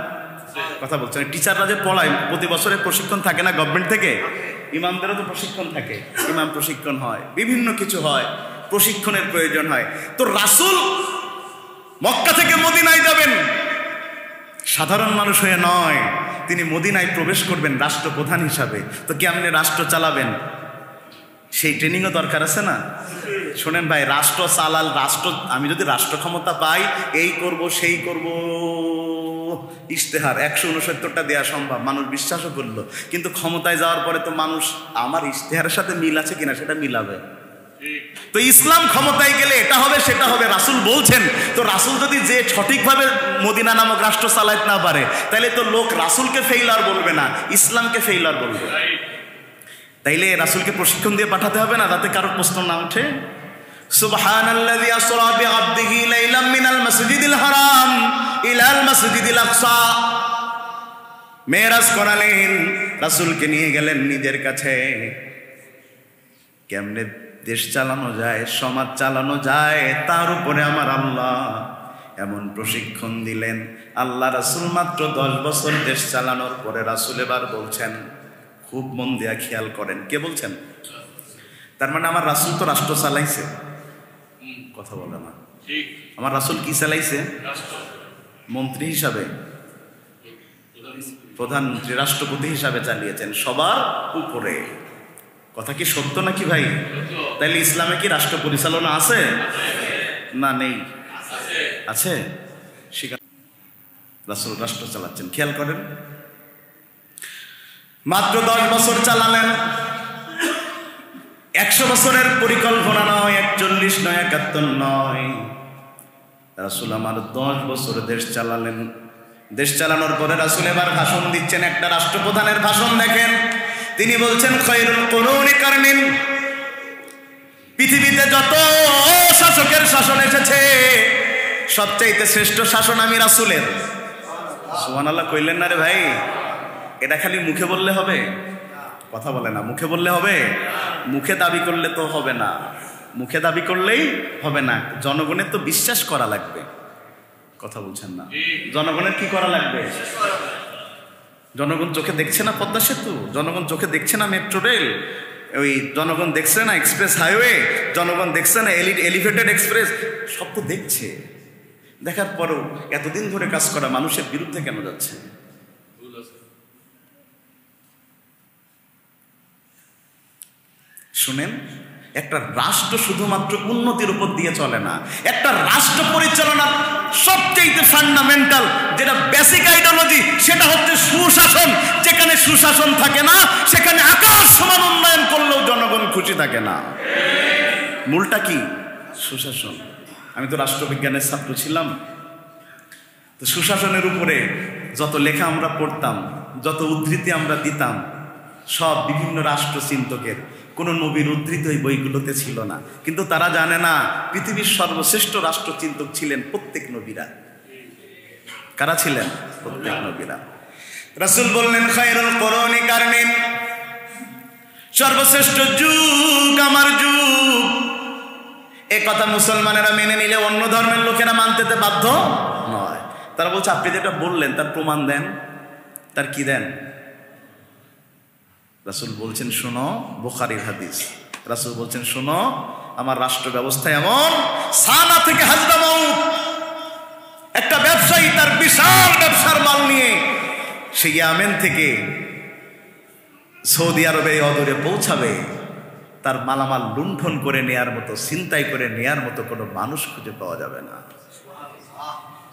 কথা বলছেন, টিচাররা যে পড়ায় প্রতি বছরের প্রশিক্ষণ থাকে না গভর্নমেন্ট থেকে? ইমামদেরও তো প্রশিক্ষণ থাকে, ইমাম প্রশিক্ষণ হয়, বিভিন্ন কিছু হয়, প্রশিক্ষণের প্রয়োজন হয়। তো রাসূল মক্কা থেকে মদিনায় যাবেন সাধারণ মানুষ হয়ে নয়, তিনি মদিনায় প্রবেশ করবেন রাষ্ট্রপ্রধান হিসাবে। তো কেমনে রাষ্ট্র চালাবেন সেই ট্রেনিংও দরকার আছে না? শোনেন ভাই, রাষ্ট্র আমি যদি রাষ্ট্র ক্ষমতা পাই, এই করব সেই করব, ইশতেহার 169টা দেওয়া সম্ভব, মানুষ বিশ্বাসও করলো, কিন্তু ক্ষমতায় যাওয়ার পরে তো মানুষ আমার ইশতেহারের সাথে মিল আছে কিনা সেটা মিলাবে। তো ইসলাম ক্ষমতায় গেলে এটা হবে সেটা হবে, রাসূল বলছেন। তো রাসূল যদি যে সঠিকভাবে মদিনা নামক রাষ্ট্র চালাইতে না পারে, তাহলে তো লোক রাসূলকে ফেইলার বলবে না, ইসলামকে ফেইলার বলবে। তাইলে রাসূলকে প্রশিক্ষণ দিয়ে পাঠাতে হবে না, যাতে কারো প্রশ্ন না ওঠে। সুবহানাল্লাযী আসরা বিআবদিহি লাইলাম মিনাল মাসজিদিল হারাম ইলাল মাসজিদিল আকসা। মেরাজ করালেন, রাসূলকে নিয়ে গেলেন নিজের কাছে। কেমনে দেশ চালানো যায়, সমাজ চালানো যায়, তার উপরে আমার আল্লাহ এমন প্রশিক্ষণ দিলেন। আল্লাহ রাসূল মাত্র 10 বছর দেশ চালানোর পরে রাসূল এবার বলছেন, খুব মন দিয়া খেয়াল করেন, কে বলছেন? তার মানে আমার রাসূল তো রাষ্ট্র চালাইছে, কথা বলে না। আমার রাসূল কি চালাইছে? মন্ত্রী হিসাবে, প্রধানমন্ত্রী, রাষ্ট্রপতি হিসাবে চালিয়েছেন, সবার উপরে। কথা কি সত্য নাকি ভাই? তাইলে ইসলামে কি রাষ্ট্র পরিচালনা আছে না নেই? আছে। রাসূল রাষ্ট্র চালাচ্ছেন, খেয়াল করেন। মাত্র 10 বছর চালালেন। 100 বছরের পরিকল্পনা নয়, 41 নয়, 71 নয়। রাসূল আমার 10 বছর দেশ চালালেন। দেশ চালানোর পরে রাসূল এবার ভাষণ দিচ্ছেন, একটা রাষ্ট্রপ্রধানের ভাষণ দেখেন। তিনি বলছেন, খায়রুল কুরুনি কারনিন, পৃথিবীতে যত শাসকের শাসন এসেছে সবচাইতে শ্রেষ্ঠ শাসন আমি রাসূলের। সুবহানাল্লাহ কইলেন না রে ভাই? এটা খালি মুখে বললে হবে? কথা বলে না, মুখে বললে হবে? মুখে দাবি করলে তো হবে না, মুখে দাবি করলেই হবে না, জনগণের তো বিশ্বাস করা লাগবে। কথা বলছেন না? জনগণের কি করা লাগবে? জনগণ চোখে দেখছে না পদ্মা সেতু, জনগণ চোখে দেখছে না মেট্রো রেল, ওই জনগণ দেখছে না এক্সপ্রেস হাইওয়ে, জনগণ দেখছে না এলিভেটেড এক্সপ্রেস, সব তো দেখছে। দেখার পরেও এতদিন ধরে কাজ করা মানুষের বিরুদ্ধে কেন যাচ্ছে? শুনেন, একটা রাষ্ট্র শুধুমাত্র উন্নতির উপর দিয়ে চলে না, একটা রাষ্ট্র পরিচালনা সবচেয়ে ফান্ডামেন্টাল যেটা বেসিক আইডিওলজি, সেটা হচ্ছে সুশাসন। যেখানে সুশাসন থাকে না সেখানে আকাশ সমান উন্নয়ন করলেও জনগণ খুশি থাকে না। মূলটা কি? সুশাসন। আমি তো রাষ্ট্রবিজ্ঞানের ছাত্র ছিলাম, তো সুশাসনের উপরে যত লেখা আমরা পড়তাম, যত উদ্ধৃতি আমরা দিতাম, সব বিভিন্ন রাষ্ট্রচিন্তকের। কোনো নবীর উদ্ধৃতি ওই বইগুলোতে ছিল না, কিন্তু তারা জানে না পৃথিবীর সর্বশ্রেষ্ঠ রাষ্ট্রচিন্তক ছিলেন প্রত্যেক নবীরা। কারা ছিলেন? প্রত্যেক নবীরা। রাসূল বললেন খায়রুল কুরুনি কারনি, সর্বশ্রেষ্ঠ যুগ আমার যুগ। এ কথা মুসলমানেরা মেনে নিলে অন্য ধর্মের লোকেরা মানতে বাধ্য নয়। তারা বলছে আপনি যেটা বললেন তার প্রমাণ দেন। তার কি দেন? রাসূল বলছেন শোনো, বুখারীর হাদিস, রাসূল বলছেন শোনো, আমার রাষ্ট্র ব্যবস্থা এমন, সানা থেকে হাজরামাউত একটা ব্যবসায়ী তার বিশাল ব্যবসার মাল নিয়ে সেই ইয়ামেন থেকে সৌদি আরবে অদূরে পৌঁছাবে, তার মালামাল লুণ্ঠন করে নেয়ার মতো, ছিনতাই করে নেয়ার মতো কোনো মানুষ খুঁজে পাওয়া যাবে না।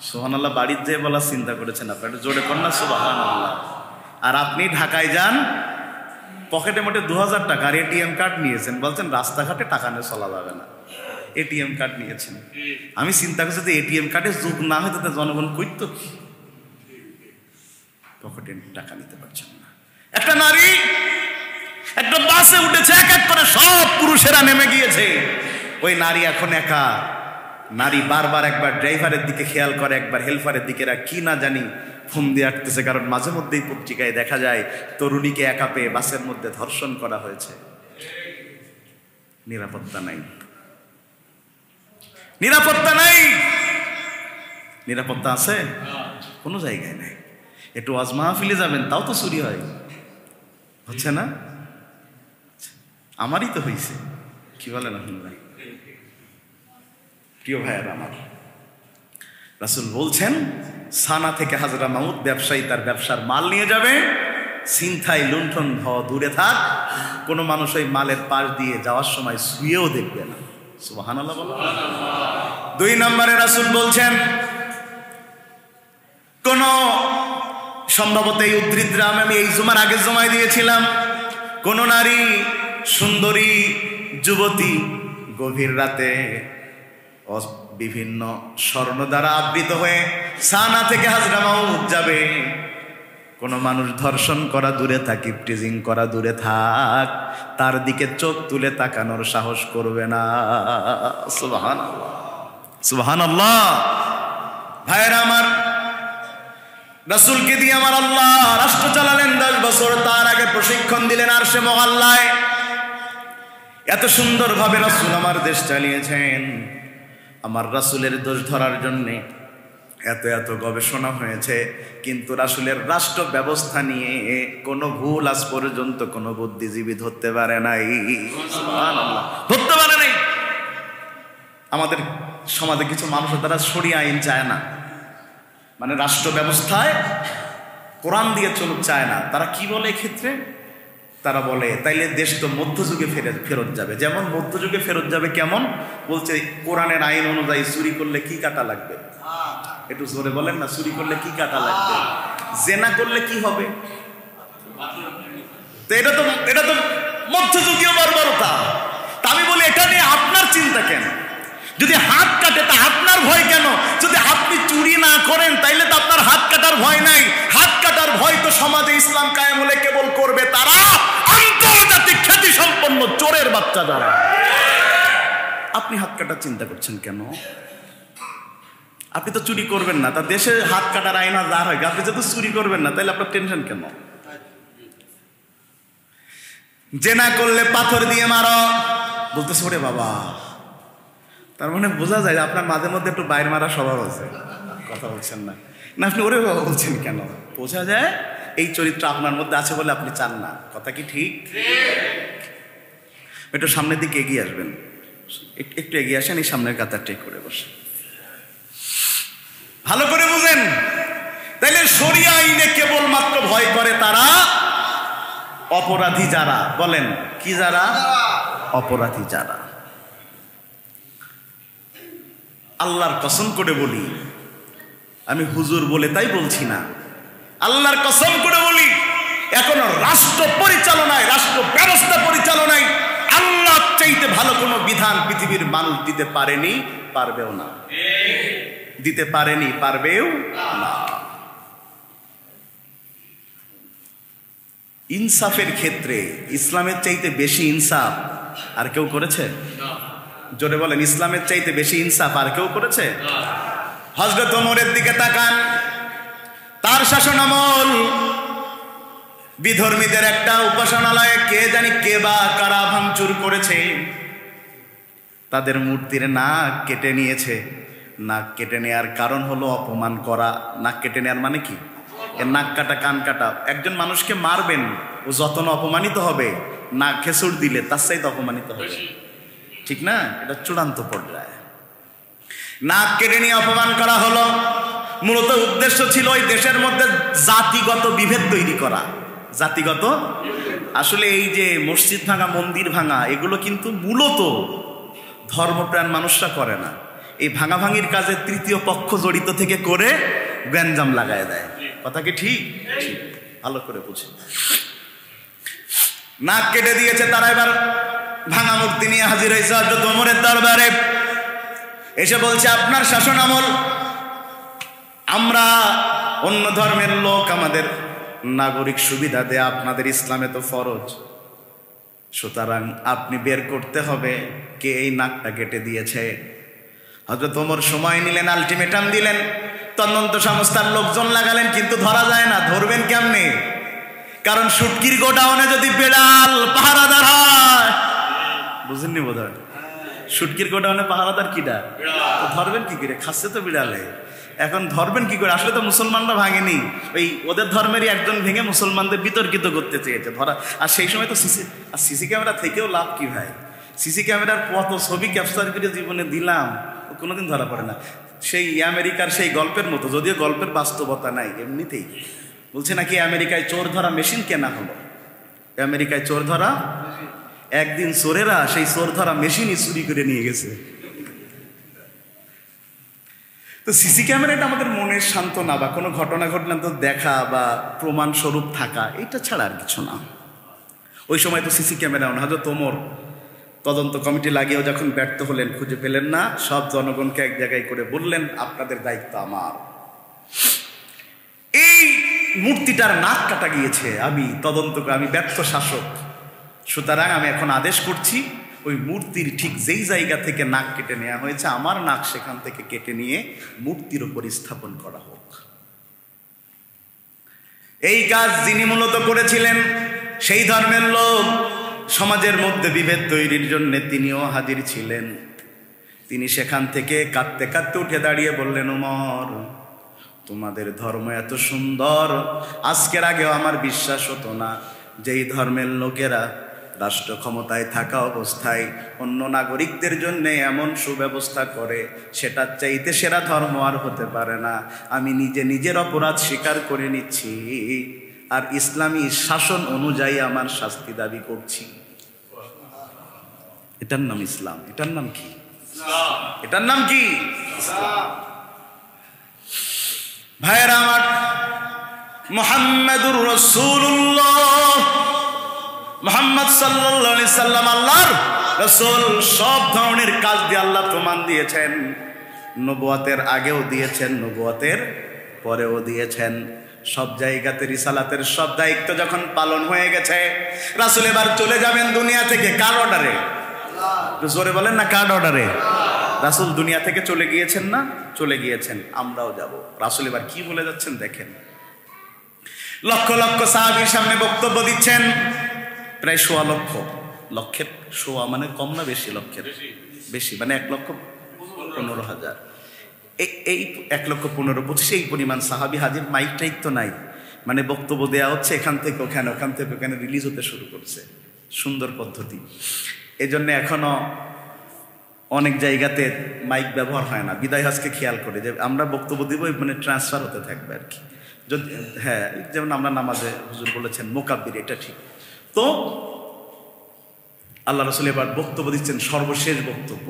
সুবহানাল্লাহ। বাড়ির যেয়ে বলা চিন্তা করেছেন আপনি, একটু জোরে কন্যা সুবহানাল্লাহ। আর আপনি ঢাকায় যান, পকেটে মোটে 2000 টাকা আর এটিএম কার্ড নিয়েছেন, বলছেন রাস্তাঘাটে টাকা নিয়ে চলা যাবে না, এটিএম কার্ড নিয়েছেন। আমি চিন্তা করছি যে এটিএম কার্ডে যোগ না হয় তাতে জনগণ করতো কি? পকেটে টাকা নিতে পারছেন না। একটা নারী একটা বাসে উঠেছে, এক এক করে সব পুরুষেরা নেমে গিয়েছে, ওই নারী এখন একা। নারী বারবার একবার ড্রাইভারের দিকে খেয়াল করে, একবার হেল্পারের দিকে, কি না জানি ফোন দিয়ে আটতেছে। কারণ মাঝে মধ্যেই পত্রিকায় দেখা যায় তরুণীকে একা পেয়ে বাসের মধ্যে ধর্ষণ করা হয়েছে। নিরাপত্তা নাই, নিরাপত্তা নাই। নিরাপত্তা আছে? কোনো জায়গায় নাই। একটু ওয়াজ মাহফিলে যাবেন, তাও তো চুরি হয়, হচ্ছে না? আমারই তো হয়েছে, কি বলেন আপনারা? প্রিয় ভাইয়েরা আমার, রাসূল বলছেন সানা থেকে হাজরামাউত ব্যবসায়ী তার ব্যবসার মাল নিয়ে যাবে, ছিনতাই লুণ্ঠন হওয়া দূরে থাক, কোনো মানুষ ওই মালের পাশ দিয়ে যাওয়ার সময় শুয়েও দেখবে না। সুবহানাল্লাহ বলো। 2 নম্বরে রাসূল বলছেন, কোন সম্ভবত এই উদ্ধৃতিটা আমি এই জুমার আগের জুমায় দিয়েছিলাম, কোন নারী সুন্দরী যুবতী গভীর রাতে বিভিন্ন স্বর্ণ দ্বারা আবৃত হয়ে সানা থেকে হাজরামাউত যাবে, কোন মানুষ ধর্ষণ করা দূরে থাক, ইফটিজিং করা দূরে থাক, তার দিকে চোখ তুলে তাকানোর সাহস করবে না। সুবহানাল্লাহ, সুবহানাল্লাহ। ভাইয়েরা আমার, রাসূলকে দিয়ে আমার আল্লাহ রাষ্ট্র চালালেন 10 বছর, তার আগে প্রশিক্ষণ দিলেন আরশে মুআল্লায়। এত সুন্দরভাবে রাসূল আমার দেশ চালিয়েছেন। আমার রাসূলের দোষ ধরার জন্যে এত এত গবেষণা হয়েছে, কিন্তু রাসূলের রাষ্ট্র ব্যবস্থা নিয়ে কোনো ভুল আজ পর্যন্ত কোনো বুদ্ধিজীবী ধরতে পারে নাই। সুবহানাল্লাহ, ধরতে পারে নাই। আমাদের সমাজে কিছু মানুষ তারা শরিয়া আইন চায় না, মানে রাষ্ট্র ব্যবস্থায় কোরআন দিয়ে চলুক চায় না। তারা কি বলে এক্ষেত্রে? তারা বলে তাইলে দেশ তো মধ্যযুগে ফেরত যাবে। যেমন মধ্যযুগে ফেরত যাবে কেমন? বলছে কোরআনের আইন অনুযায়ী চুরি করলে কি কাটা লাগবে? একটু জোরে বলেন না, চুরি করলে কি কাটা লাগবে? জেনা করলে কি হবে? তো এটা তো মধ্যযুগীয় বর্বরতা। তা আমি বলি এটা নিয়ে আপনার চিন্তা কেন? যদি হাত কাটে তা আপনার ভয় কেন? যদি আপনি চুরি না করেন তাইলে তো আপনার হাত কাটার ভয় নাই। হাত কাটার ভয় তো সমাজে ইসলাম কায়েম হলে কেবল করবে তারা আন্তর্জাতিক খ্যাতি সম্পন্ন চোরের বাচ্চা যারা। আপনি হাত কাটার চিন্তা করছেন কেন? আপনি তো চুরি করবেন না, তা দেশে হাত কাটার আইন যা হয়, আপনি যেহেতু চুরি করবেন না, তাইলে আপনার টেনশন কেন? জেনা করলে পাথর দিয়ে মারো বলতেছে, ওরে বাবা, তার মানে বোঝা যায় আপনার মাঝে মধ্যে একটু বাইরে মারা স্বভাব আছে। কথা বলছেন না, না আপনি ওরে বাবা বলছেন কেন? বোঝা যায় এই চরিত্র আপনার মধ্যে আছে বলে আপনি চান না। কথা কি ঠিক? একটু সামনের দিকে এগিয়ে আসবেন, একটু এগিয়ে আসেন, এই সামনের কাতার টেক করে বসে ভালো করে বুঝেন। তাইলে শরিয়া আইনে কেবলমাত্র ভয় করে তারা অপরাধী যারা। বলেন কি যারা? অপরাধী যারা। আল্লাহর কসম করে বলি, আমি হুজুর বলে তাই বলছি না, আল্লাহর কসম করে বলি, এখনো রাষ্ট্র পরিচালনায়, রাষ্ট্র ব্যবস্থা পরিচালনায় আল্লাহ চাইতে ভালো কোনো বিধান পৃথিবীর মানুষ দিতে পারেনি, পারবেও না। দিতে পারেনি, পারবেও না। ইনসাফের ক্ষেত্রে ইসলামের চাইতে বেশি ইনসাফ আর কেউ করেছে? জোরে বলেন, ইসলামের চাইতে বেশি ইনসাফ আর কেউ করেছে? হযরত ওমরের দিকে তাকান, তার শাসনামল বিধর্মীদের একটা উপাসনালয়ে কে জানি কে বা কারা ভাঙচুর করেছে, তাদের মূর্তির নাক কেটে নিয়েছে। নাক কেটে নেয়ার কারণ হলো অপমান করা। নাক কেটে নেয়ার মানে কি? নাক কাটা, কান কাটা। একজন মানুষকে মারবেন, ও যত না অপমানিত হবে, নাক খেসুর দিলে তার চাইতে অপমানিত হবে, ঠিক না? এটা চূড়ান্ত পর্যায়ে। নাক কেটে নিয়ে অপমান করা হলো। মূলত উদ্দেশ্য ছিল ওই দেশের মধ্যে জাতিগত বিভেদ তৈরি করা। জাতিগত, আসলে এই যে মসজিদ ভাঙা, মন্দির ভাঙা, এগুলো কিন্তু মূলত ধর্মপ্রাণ মানুষরা করে না। এই ভাঙাভাঙির কাজে তৃতীয় পক্ষ জড়িত থেকে করে গ্যাঞ্জাম লাগায় দেয়। কথা কি ঠিক? ভালো করে বুঝুন। নাক কেটে দিয়েছে তারা, এবার ভাঙা মূর্তি নিয়ে হাজির হয়েছে হযরত ওমরের দরবারে। এসে বলছে, আপনার শাসন আমল, আমরা অন্য ধর্মের লোক, আমাদের নাগরিক সুবিধা দেয়া আপনাদের ইসলামে তো ফরজ, সুতরাং আপনি বের করতে হবে কে এই নাকটা কেটে দিয়েছে। হযরত ওমর সময় নিলেন, আলটিমেটাম দিলেন, তদন্ত সংস্থার লোকজন লাগালেন, কিন্তু ধরা যায় না। ধরবেন কেমনে? কারণ শুটকির গোডাউনে যদি বেড়াল পাহারাদার হয়, বুঝেননি বোধ হয়, শুটকির গোডাউনে পাহারাদার কিডা, ধরবেন কি করে? খাচ্ছে তো বিড়ালে। এখন ধরবেন কি করে? আসলে তো মুসলমানরা ভাঙেনি, ওই ওদের ধর্মেরই একজন ভেঙে মুসলমানদের বিতর্কিত করতে চেয়েছে ধরা। আর সেই সময় তো সিসি ক্যামেরা থেকেও লাভ কি ভাই? সিসি ক্যামেরার কত ছবি ক্যাপচার করে জীবনে দিলাম, কোনোদিন ধরা পড়ে না। সেই আমেরিকার সেই গল্পের মতো, যদিও গল্পের বাস্তবতা নাই, এমনিতেই বলছে নাকি আমেরিকায় চোর ধরা মেশিন কেনা হলো। আমেরিকায় চোর ধরা, একদিন চোরেরা সেই চোর ধরা মেশিনই চুরি করে নিয়ে গেছে। তো সিসি ক্যামেরাটা আমাদের মনের সান্ত্বনা বা কোনো ঘটনা ঘটনা তো দেখা বা প্রমাণ স্বরূপ থাকা, এটা ছাড়া আর কিছু না। ওই সময় তো সিসি ক্যামেরা না। হযরত ওমর তদন্ত কমিটি লাগিয়েও যখন ব্যর্থ হলেন, খুঁজে পেলেন না, সব জনগণকে এক জায়গায় করে বললেন, আপনাদের দায়িত্ব আমার। এই মূর্তিটার নাক কাটা গিয়েছে, আমি তদন্ত করে, আমি ব্যর্থ শাসক, সুতরাং আমি এখন আদেশ করছি, ওই মূর্তির ঠিক যেই জায়গা থেকে নাক কেটে নেওয়া হয়েছে, আমার নাক সেখান থেকে কেটে নিয়ে মূর্তির উপর স্থাপন করা হোক। এই কাজ যিনি মূলত করেছিলেন, সেই ধর্মের লোক, সমাজের মধ্যে বিভেদ তৈরির জন্য তিনিও হাজির ছিলেন। তিনি সেখান থেকে কাঁদতে কাঁদতে উঠে দাঁড়িয়ে বললেন, ওমর, তোমাদের ধর্ম এত সুন্দর, আজকের আগেও আমার বিশ্বাস হতো না যেই ধর্মের লোকেরা রাষ্ট্র ক্ষমতায় থাকা অবস্থায় অন্য নাগরিকদের জন্য এমন সুব্যবস্থা করে, সেটার চাইতে সেরা ধর্ম আর হতে পারে না। আমি নিজে নিজের অপরাধ স্বীকার করে নিচ্ছি, আর ইসলামী শাসন অনুযায়ী আমার শাস্তি দাবি করছি। এটার নাম ইসলাম। এটার নাম কি? এটার নাম কি? ভাইয়েরা আমার, মুহাম্মাদুর রাসূলুল্লাহ, মুহাম্মদ সাল্লাল্লাহু আলাইহি সাল্লাম আল্লাহর রাসূল। সব ধরনের কাজ দিয়ে আল্লাহ প্রমাণ দিয়েছেন, নবুয়তের আগেও দিয়েছেন, নবুয়তের পরেও দিয়েছেন। সব জায়গাতে রিসালাতের সব দায়িত্ব যখন পালন হয়ে গেছে, রাসূল এবার চলে যাবেন দুনিয়া থেকে। কার অর্ডারে? জোরে বলেন না, কার অর্ডারে? রাসূল দুনিয়া থেকে চলে গিয়েছেন না? চলে গিয়েছেন, আমরাও যাব। রাসূল এবার কি বলে যাচ্ছেন দেখেন। লক্ষ লক্ষ সাহাবীর সামনে বক্তব্য দিচ্ছেন, প্রায় ১৬ লক্ষ। লক্ষের সোয়া মানে কম না বেশি? লক্ষের বেশি, মানে ১,১৫,০০০। এই ১,১৫,২৫ এই পরিমাণ সাহাবী হাজির। মাইক টাইক তো নাই, মানে বক্তব্য দেওয়া হচ্ছে এখান থেকে ওখানে, ওখান থেকে ওখানে রিলিজ হতে শুরু করছে। সুন্দর পদ্ধতি। এজন্য এখনো অনেক জায়গাতে মাইক ব্যবহার হয় না। বিদায় হজকে খেয়াল করে যে আমরা বক্তব্য দিব, মানে ট্রান্সফার হতে থাকবে আর কি। যদি হ্যাঁ, যেমন আমরা নামাজে হুজুর বলেছেন মোকাব্বির, এটা ঠিক। তো আল্লাহ রাসূল এবার বক্তব্য দিচ্ছেন, সর্বশেষ বক্তব্য।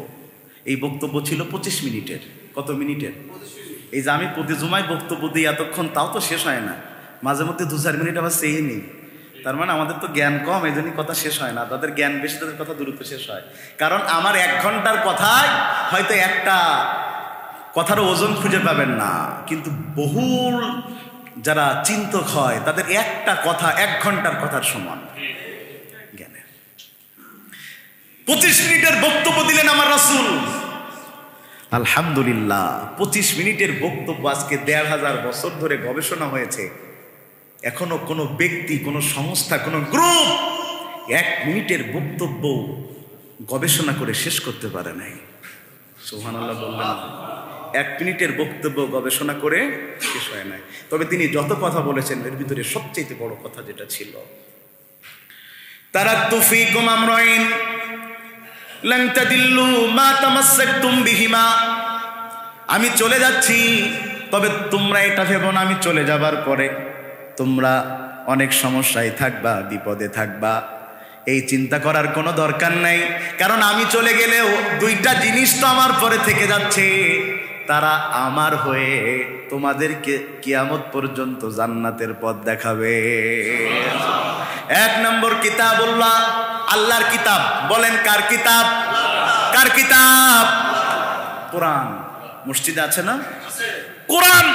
এই বক্তব্য ছিল 25 মিনিটের। কত মিনিটের? এই যে আমি প্রতি জুমায় বক্তব্য দিই এতক্ষণ, তাও তো শেষ হয় না, মাঝে মধ্যে 2-4 মিনিট আবার চেয়ে নিই। তার মানে আমাদের তো জ্ঞান কম, এই জন্যই কথা শেষ হয় না। তাদের জ্ঞান বেশি, তাদের কথা দ্রুত শেষ হয়। কারণ আমার 1 ঘন্টার কথায় হয়তো একটা কথার ওজন খুঁজে পাবেন না, কিন্তু বহুল যারা চিন্তক হয় তাদের একটা কথা 1 ঘন্টার কথার সমান জ্ঞানের। 25 মিনিটের বক্তব্য দিলেন আমার রাসূল। আলহামদুলিল্লাহ, 25 মিনিটের বক্তব্য আজকে 1500 বছর ধরে গবেষণা হয়েছে, এখনো কোনো ব্যক্তি, কোনো সংস্থা, কোনো গ্রুপ 1 মিনিটের বক্তব্য গবেষণা করে শেষ করতে পারে নাই। সুবহানাল্লাহ বললেন। 1 মিনিটের বক্তব্য গবেষণা করে শেষ হয় নাই। তবে তিনি যত কথা বলেছেন এর ভিতরে সবচেয়ে বড় কথা যেটা ছিল, তারাক্তু ফীকুম আমরাইন লান তাদিল্লু মা তামাসসাকতুম বিহিমা। আমি চলে যাচ্ছি, তবে তোমরা এটা ভেবো না আমি চলে যাবার পরে তোমরা অনেক সমস্যায় থাকবা, বিপদে থাকবা, এই চিন্তা করার কোনো দরকার নাই। কারণ আমি চলে গেলেও 2টা জিনিস তো আমার পরে থেকে যাচ্ছে, তারা আমার হয়ে তোমাদেরকে কিয়ামত পর্যন্ত জান্নাতের পথ দেখাবে। 1 নম্বর কিতাবুল্লাহ, আল্লাহর কিতাব। বলেন কার কিতাব? কার কিতাব? কোরআন। মসজিদে আছে না কোরআন?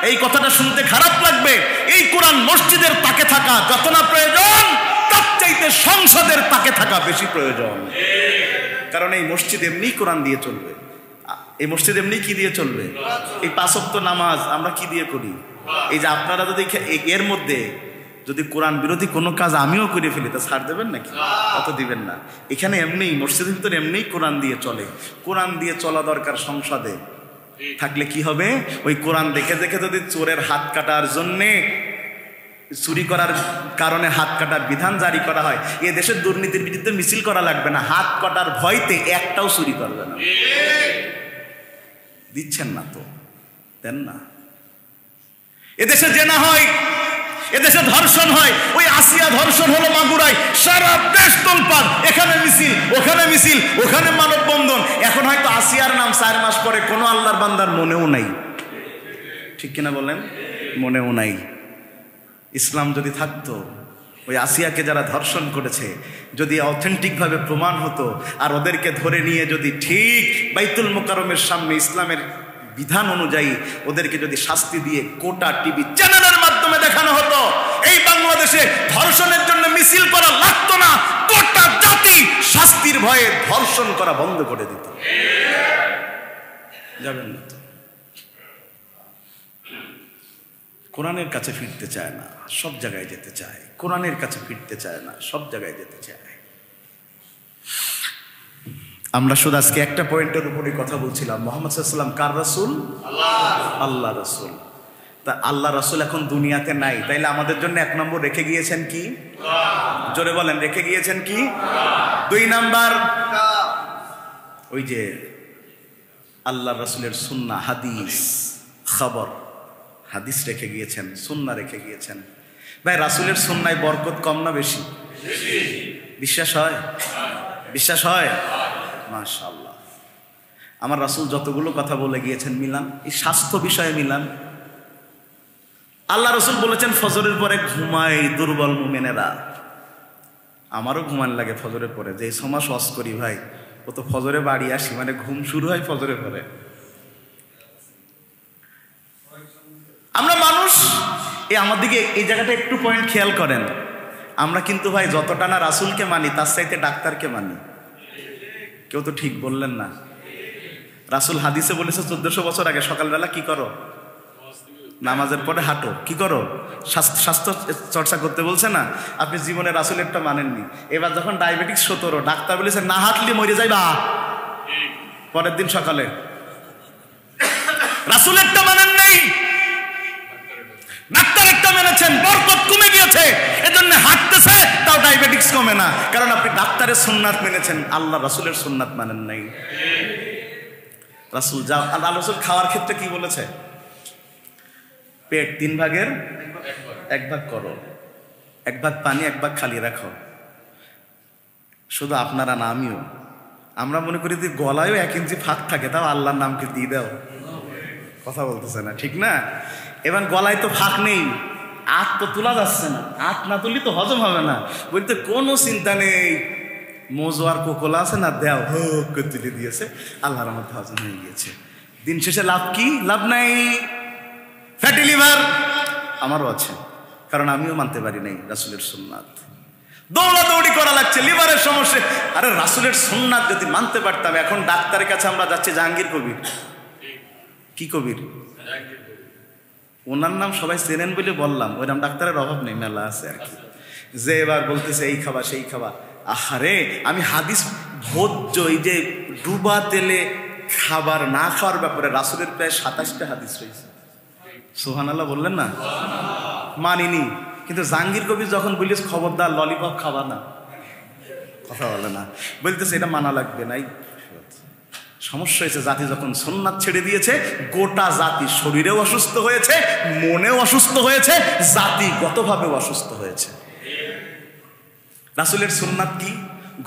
এই কথাটা শুনতে খারাপ লাগবে, এই কোরআন মসজিদের তাকে থাকা যত না প্রয়োজন, তার চাইতে সংসদের তাকে থাকা বেশি প্রয়োজন। কারণ এই মসজিদ এমনি কোরআন দিয়ে চলবে, এই মসজিদ এমনি কি দিয়ে চলবে? এই 5 ওয়াক্ত নামাজ আমরা কি দিয়ে করি? এই যে আপনারা যদি এর মধ্যে যদি কোরআন বিরোধী কোনো কাজ আমিও করে ফেলি, তা ছাড় দেবেন নাকি? তত দিবেন না। এখানে এমনি মসজিদের ভিতরে এমনি কোরআন দিয়ে চলে। কোরআন দিয়ে চলা দরকার সংসদে থাকলে কি হবে? ওই কোরআন দেখে দেখে যদি চোরের হাত কাটার জন্যে, চুরি করার কারণে হাত কাটার বিধান জারি করা হয়, এ দেশের দুর্নীতির বিরুদ্ধে মিছিল করা লাগবে না, হাত কাটার ভয়তে একটাও চুরি করবে না। দিচ্ছেন না তো, দেন না। এদেশে জেনা হয়, এদেশে ধর্ষণ হয়। ওই আসিয়া ধর্ষণ হলো মাগুরায়, সারা দেশ তোলপাড়, এখানে মিছিল, ওখানে মিছিল, ওখানে মানববন্ধন। এখন হয়তো আসিয়ার নাম 4 মাস পরে কোনো আল্লাহর বান্দার মনেও নাই, ঠিক কিনা বলেন? মনেও নাই। ইসলাম যদি থাকতো, ওই আসিয়াকে যারা ধর্ষণ করেছে যদি অথেন্টিকভাবে প্রমাণ হতো, আর ওদেরকে ধরে নিয়ে যদি ঠিক বাইতুল মুকাররমের সামনে ইসলামের বিধান অনুযায়ী ওদেরকে যদি শাস্তি দিয়ে কোটা টিভি চ্যানেলের মাধ্যমে দেখানো হতো, এই বাংলাদেশে ধর্ষণের জন্য মিছিল করা লাগতো না, গোটা জাতি শাস্তির ভয়ে ধর্ষণ করা বন্ধ করে দিত। যাবেন না তো। কোরআনের কাছে ফিরতে চায় না, সব জায়গায় যেতে চায়। কোরআনের কাছে ফিরতে চায় না, সব জায়গায় যেতে চায়। আমরা শুধু আজকে একটা পয়েন্টের উপরে কথা বলছিলাম, মুহাম্মদ সাল্লাল্লাহু আলাইহি ওয়াসাল্লাম কার রাসূল? আল্লাহ রাসূল। তা আল্লাহ রাসূল এখন দুনিয়াতে নাই, তাইলে আমাদের জন্য 1 নম্বর রেখে গিয়েছেন কি? জোরে বলেন, রেখে গিয়েছেন কি? 2 নাম্বার ওই যে আল্লাহ রাসূলের সুন্নাহ, হাদিস, খবর। হাদিস রেখে গিয়েছেন, সুন্নাহ রেখে গিয়েছেন। ভাই রাসূলের সুন্নায় বরকত কম না বেশি? বিশ্বাস হয়? বিশ্বাস হয়? মাশাআল্লাহ। আমার রাসূল যতগুলো কথা বলে গিয়েছেন মিলান, এই স্বাস্থ্য বিষয়ে মিলান। আল্লাহ রাসূল বলেছেন ফজরের পরে ঘুমায় দুর্বল মুমিনেরা। আমারও ঘুমান লাগে ফজরের পরে, যে 6 মাস ওয়াজ করি ভাই, ও তো ফজরে বাড়ি আসি, মানে ঘুম শুরু হয় ফজরের পরে। আমরা মানুষ, আমার দিকে এই জায়গাটা একটু পয়েন্ট খেয়াল করেন। আমরা কিন্তু ভাই যতটা না রাসূলকে মানি, তার চাইতে ডাক্তারকে মানি। কেউ তো ঠিক বললেন না। রাসূল হাদিসে বলেছে 1400 বছর আগে, সকালবেলা কি করো? নামাজের পরে হাঁটো। কি করো? স্বাস্থ্য চর্চা করতে বলছে না? আপনি জীবনে রাসূলেরটা মানেননি। এবার যখন ডায়াবেটিস 17, ডাক্তার বলেছে না হাঁটলে মরে যাইবা, পরের দিন সকালে রাসূলেরটা মানেন নাই, ডাক্তার একটা মেনেছেন, বরকত কমে গিয়েছে, এজন্য হাঁটতেছে, তাও ডায়াবেটিস কমে না। কারণ আপনি ডাক্তারের সুন্নাত মেনেছেন, আল্লাহ রাসূলের সুন্নাত মানেন নাই। রাসূল যা আল্লাহ রাসূল খাওয়ার ক্ষেত্রে কি বলেছে? পেট 3 ভাগের 1 ভাগ করো, 1 ভাগ পানি 1 ভাগ খালি রাখো। শুধু আপনারা না, আমিও। আমরা মনে করি যে গলায়ও 1 ইঞ্চি ফাঁক থাকে, তাও আল্লাহর নামকে দিয়ে দাও। কথা বলতেছে না, ঠিক না? এবার গলায় তো ফাঁক নেই, আত তো তোলা যাচ্ছে না, আত না তুললে তো হজম হবে না। বলতে কোনো চিন্তা নেই, মোজো আর কোকোলা আছে না, দেও হোক করে তুলে দিয়েছে, আল্লাহর মধ্যে হজম হয়ে গিয়েছে। দিন শেষে লাভ কি? লাভ নাই। ফ্যাটি লিভার আমারও আছে, কারণ আমিও মানতে পারি নাই রাসূলের সুন্নাত। দৌড়াদৌড়ি করা লাগছে, লিভারের সমস্যা। আরে রাসূলের সুন্নাত যদি মানতে পারতাম, এখন ডাক্তারের কাছে আমরা যাচ্ছি জাহাঙ্গীর কবির। কি কবির? ওনার নাম সবাই চেনেন বলে বললাম, ওই নাম ডাক্তারের অভাব নেই, মেলা আছে আর কি। যে এবার বলতেছে এই খাবা সেই খাবা। আহারে আমি হাদিস ভোজ্য, এই যে ডুবা তেলে খাবার না খাওয়ার ব্যাপারে রাসূলের প্রায় 27টা হাদিস রয়েছে। সুবহানাল্লাহ বললেন না? মানিনি। কিন্তু জাহাঙ্গীর কবির যখন বলিস খবরদার ললিপপ খাবা না, কথা বলে না, বলতেছে এটা মানা লাগবে নাই। সমস্যা হয়েছে, জাতি যখন সুন্নাত ছেড়ে দিয়েছে, গোটা জাতি শরীরেও অসুস্থ হয়েছে, মনেও অসুস্থ হয়েছে, জাতিগতভাবেও অসুস্থ হয়েছে। রাসূলের সুন্নাত কি?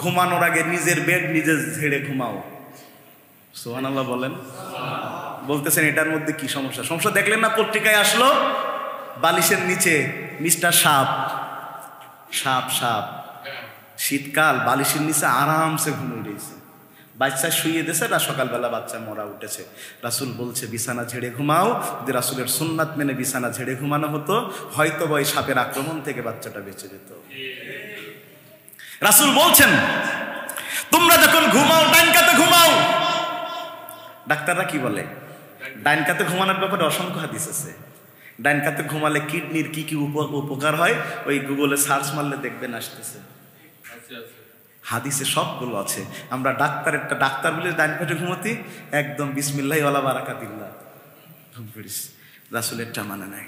ঘুমানোর আগে নিজের বেড নিজে ঝেড়ে ঘুমাও। সুবহানাল্লাহ বলেন। বলতেছেন এটার মধ্যে কি সমস্যা? সমস্যা দেখলেন না, পত্রিকায় আসলো বালিশের নিচে মিস্টার সাপ, সাপ সাপ, শীতকাল বালিশের নিচে আরামসে ঘুমিয়ে রয়েছে, বাচ্চা শুয়ে দিয়েছে না, সকালবেলা বাচ্চা মরা উঠেছে। রাসূল বলছে বিছানা ঝেড়ে ঘুমাও। যদি রাসূলের সুন্নাত মেনে বিছানা ঝেড়ে ঘুমানো হতো, হয়তো ওই সাপের আক্রমণ থেকে বাচ্চাটা বেঁচে যেত। রাসূল বলছেন তোমরা যখন ঘুমাও ডান কাতে ঘুমাও। ডাক্তাররা কি বলে? ডান কাতে ঘুমানোর ব্যাপারে অসংখ্য হাদিস আছে। ডান কাতে ঘুমালে কিডনির কি কি উপকার হয়, ওই গুগলে সার্চ মারলে দেখবেন আসতেছে, হাদিসে সবগুলো আছে। আমরা ডাক্তারেরটা ডাক্তার বলে ডান কাতে ঘুমতি, একদম বিসমিল্লাহি ওয়ালা বারাকাতিল্লাহ ঘুম পড়িস। রাসূলেরটা মানে নাই।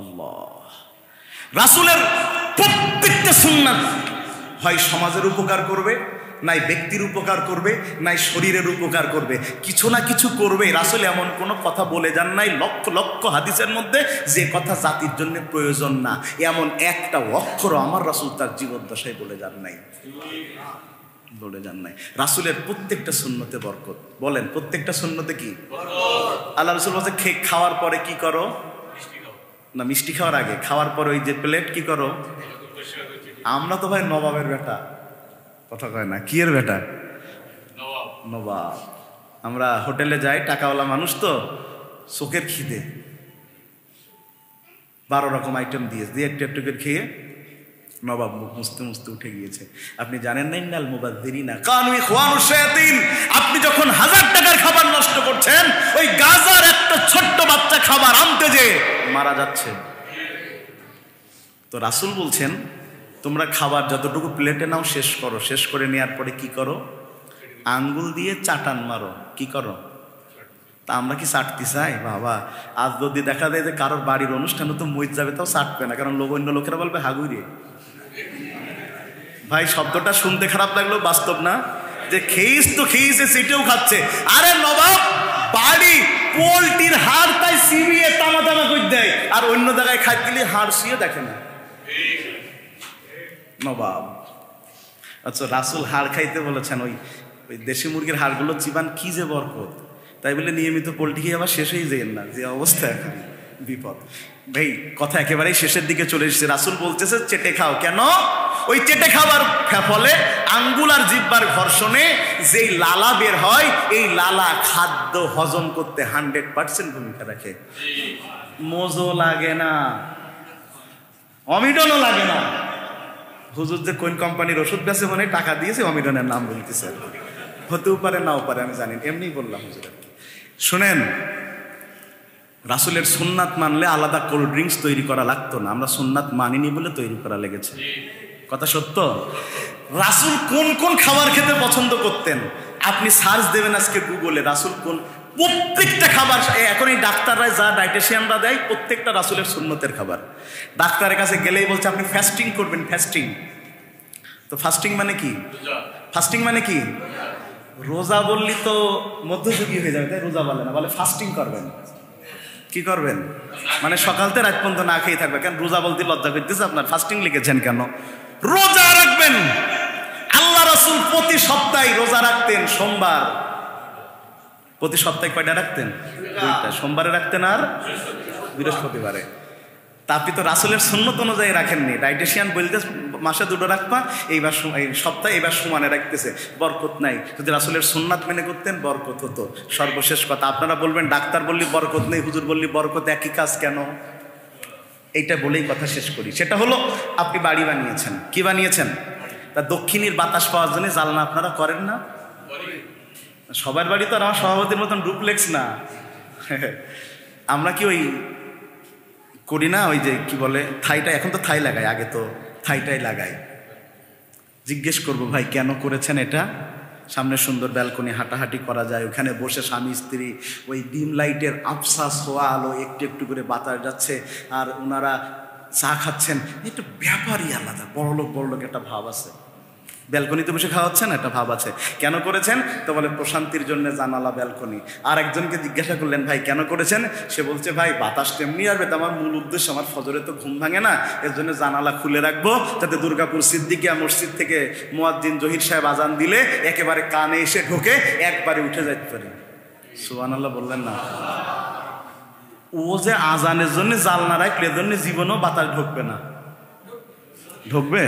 আল্লাহ, রাসূলের প্রত্যেকটা সুন্নাত হয় সমাজের উপকার করবে, নাই ব্যক্তির উপকার করবে, নাই শরীরের উপকার করবে, কিছু না কিছু করবে। রাসূল এমন কোনো কথা বলে যান নাই লক্ষ লক্ষ হাদিসের মধ্যে যে কথা জাতির জন্য প্রয়োজন না, এমন একটা অক্ষর আমার রাসূল তার জীবদ্দশায় বলে যান নাই, বলে যান নাই। রাসূলের প্রত্যেকটা সুন্নতে বরকত। বলেন প্রত্যেকটা সুন্নতে কি? আল্লাহ রাসূল বলছে খাওয়ার পরে কি করো? না, মিষ্টি খাওয়ার আগে, খাওয়ার পরে ওই যে প্লেট কি করো? আমরা তো ভাই নবাবের বেটা, কথা কয় না, কি এর বেটা? নবাব। আমরা হোটেলে যাই, টাকাওয়ালা মানুষ তো, চোখের খিদে 12 রকম আইটেম দিয়ে একটু একটু করে খেয়ে নবাব মুখ মুছতে মুছতে উঠে গিয়েছে। আপনি জানেন না ইন্নাল মুবাযযিরিনা কানু ইখওয়ানুশ শায়াতিন। আপনি যখন 1000 টাকার খাবার নষ্ট করছেন, ওই গাজার একটা ছোট্ট বাচ্চা খাবার আনতে যে মারা যাচ্ছে। তো রাসূল বলছেন তোমরা খাবার যতটুকু প্লেটে নাও শেষ করো, শেষ করে নেওয়ার পরে কি করো? আঙ্গুল দিয়ে চাটান মারো। কি করো? তা আমরা কি চাটতে চাই? বাবা, আজ যদি দেখা যায় যে কারোর বাড়ির অনুষ্ঠানে তো মইত যাবে, তাও চাটবে না, কারণ অন্য লোকেরা বলবে হাগুইরে। ভাই শব্দটা শুনতে খারাপ লাগলো, বাস্তব না? যে খেয়েছ তো খেয়েছে, সেটাও খাচ্ছে। আরে নবাব বাড়ি পোলট্রির হাড় তাই সিবিয়ে তামা তামা করে দেয়, আর অন্য জায়গায় খাই দিলে হাড় শুয়ে দেখে না নবাব। আচ্ছা, রাসূল হাড় খাইতে বলেছেন, ওই দেশি মুরগির হাড়গুলো চিবান, কি যে বরকত। তাই বলে নিয়মিত পোলট্রি খেয়ে আবার শেষ হয়ে যায় না, যে অবস্থা এখন বিপদ। ভাই কথা একেবারেই শেষের দিকে চলে এসেছে। রাসূল বলতেছে চেটে খাও। কেন? ওই চেটে খাবার ফলে আঙ্গুল আর জিহ্বার ঘর্ষণে যেই লালা বের হয়, এই লালা খাদ্য হজম করতে 100% ভূমিকা রাখে। মজো লাগে না, অমিডনও লাগে না। হুজুর যে কোন কোম্পানির ওষুধ বেছে মনে টাকা দিয়েছে, অমিডনের নাম বলতেছে, হতেও পারে নাও পারে, আমি জানি, এমনি বললাম হুজুর। শুনেন, রাসূলের সুন্নাত মানলে আলাদা কোল্ড ড্রিঙ্কস তৈরি করা লাগতো না, আমরা সুন্নাত মানিনি বলে তৈরি করা লেগেছে। কথা সত্য। রাসূল কোন কোন খাবার খেতে পছন্দ করতেন আপনি সার্চ দেবেন আজকে গুগলে, রাসূল কোন প্রত্যেকটা খাবার। এখন এই ডাক্তাররা যা ডায়েটিশিয়ানরা দেয়, প্রত্যেকটা রাসূলের সুন্নতের খাবার। ডাক্তারের কাছে গেলেই বলছে আপনি ফাস্টিং করবেন, ফাস্টিং। তো ফাস্টিং মানে কি? ফাস্টিং মানে কি? রোজা বললি তো মধ্যযুগী হয়ে যাবে, তাই রোজা বলে না, বলে ফাস্টিং করবেন। কি করবেন? মানে সকালতে রাত পর্যন্ত না খেয়ে থাকবে। কেন রোজা বলতে লজ্জা করতেছে আপনার? ফাস্টিং লিখেছেন কেন? রোজা রাখবেন। আল্লাহ রাসূল প্রতি সপ্তাহে রোজা রাখতেন সোমবার। প্রতি সপ্তাহে কয়টা রাখতেন? 2টা। সোমবারে রাখতেন আর বৃহস্পতিবারে। তা আপনি তো রাসূলের সুন্নত অনুযায়ী রাখেননি। ডায়েটিশিয়ান বলতে মাসে 2টো রাখবা, এইবার এই সপ্তাহে এইবার সমানে রাখতেছে, বরকত নাই। যদি রাসূলের সুন্নাত মেনে করতেন বরকত হতো। সর্বশেষ কথা, আপনারা বলবেন ডাক্তার বললি বরকত নেই, হুজুর বললি বরকত, একই কাজ কেন? এইটা বলেই কথা শেষ করি। সেটা হলো, আপনি বাড়ি বানিয়েছেন। কি বানিয়েছেন? তা দক্ষিণীর বাতাস পাওয়ার জন্য জানলা আপনারা করেন না? সবার বাড়ি তো আর আমার সভাপতির মতন ডুপ্লেক্স না। আমরা কি ওই করি না, ওই যে কি বলে থাইটা, এখন তো থাই লাগাই, আগে তো থাইটাই লাগাই। জিজ্ঞেস করবো, ভাই কেন করেছেন এটা? সামনে সুন্দর ব্যালকনি, হাঁটাহাঁটি করা যায়, ওখানে বসে স্বামী স্ত্রী, ওই ডিম লাইটের আফসা ছোঁয়া আলো, একটু একটু করে বাতাস যাচ্ছে, আর ওনারা চা খাচ্ছেন, একটু ব্যাপারই আলাদা, বড়লোক একটা ভাব আছে। ব্যালকনিতে বসে খাওয়াচ্ছেন, একটা ভাব আছে। কেন করেছেন? তো বলে প্রশান্তির জন্য জানালা ব্যালকনি। আর একজনকে জিজ্ঞাসা করলেন, ভাই কেন করেছেন? সে বলছে, ভাই বাতাস তেমনি আসবে, তো আমার মূল উদ্দেশ্য, আমার ফজরে তো ঘুম ভাঙে না, এর জন্য জানালা খুলে রাখবো, যাতে দুর্গাপুর সিদ্দিকিয়া মসজিদ থেকে মুয়াজ্জিন জহির সাহেব আজান দিলে একেবারে কানে এসে ঢোকে, একবারে উঠে যাইতে পারে। সুবহানাল্লাহ বললেন না? ও যে আজানের জন্য জানলা রাখলে, এর জন্য জীবনেও বাতাস ঢুকবে না। ঢুকবে,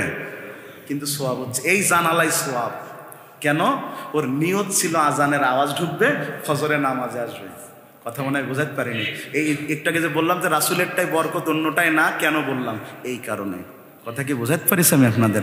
কিন্তু সোয়াব হচ্ছে এই জানালাই সোয়াব। কেন? ওর নিয়ত ছিল আজানের আওয়াজ ঢুকবে, ফজরের নামাজে আসবে। কথা মনে হয় বোঝাতে পারিনি। এই একটু আগে যে বললাম যে রাসূলেরটাই বরকত, অন্যটাই না, কেন বললাম? এই কারণে। কথা কি বোঝাতে পারিস আমি আপনাদের?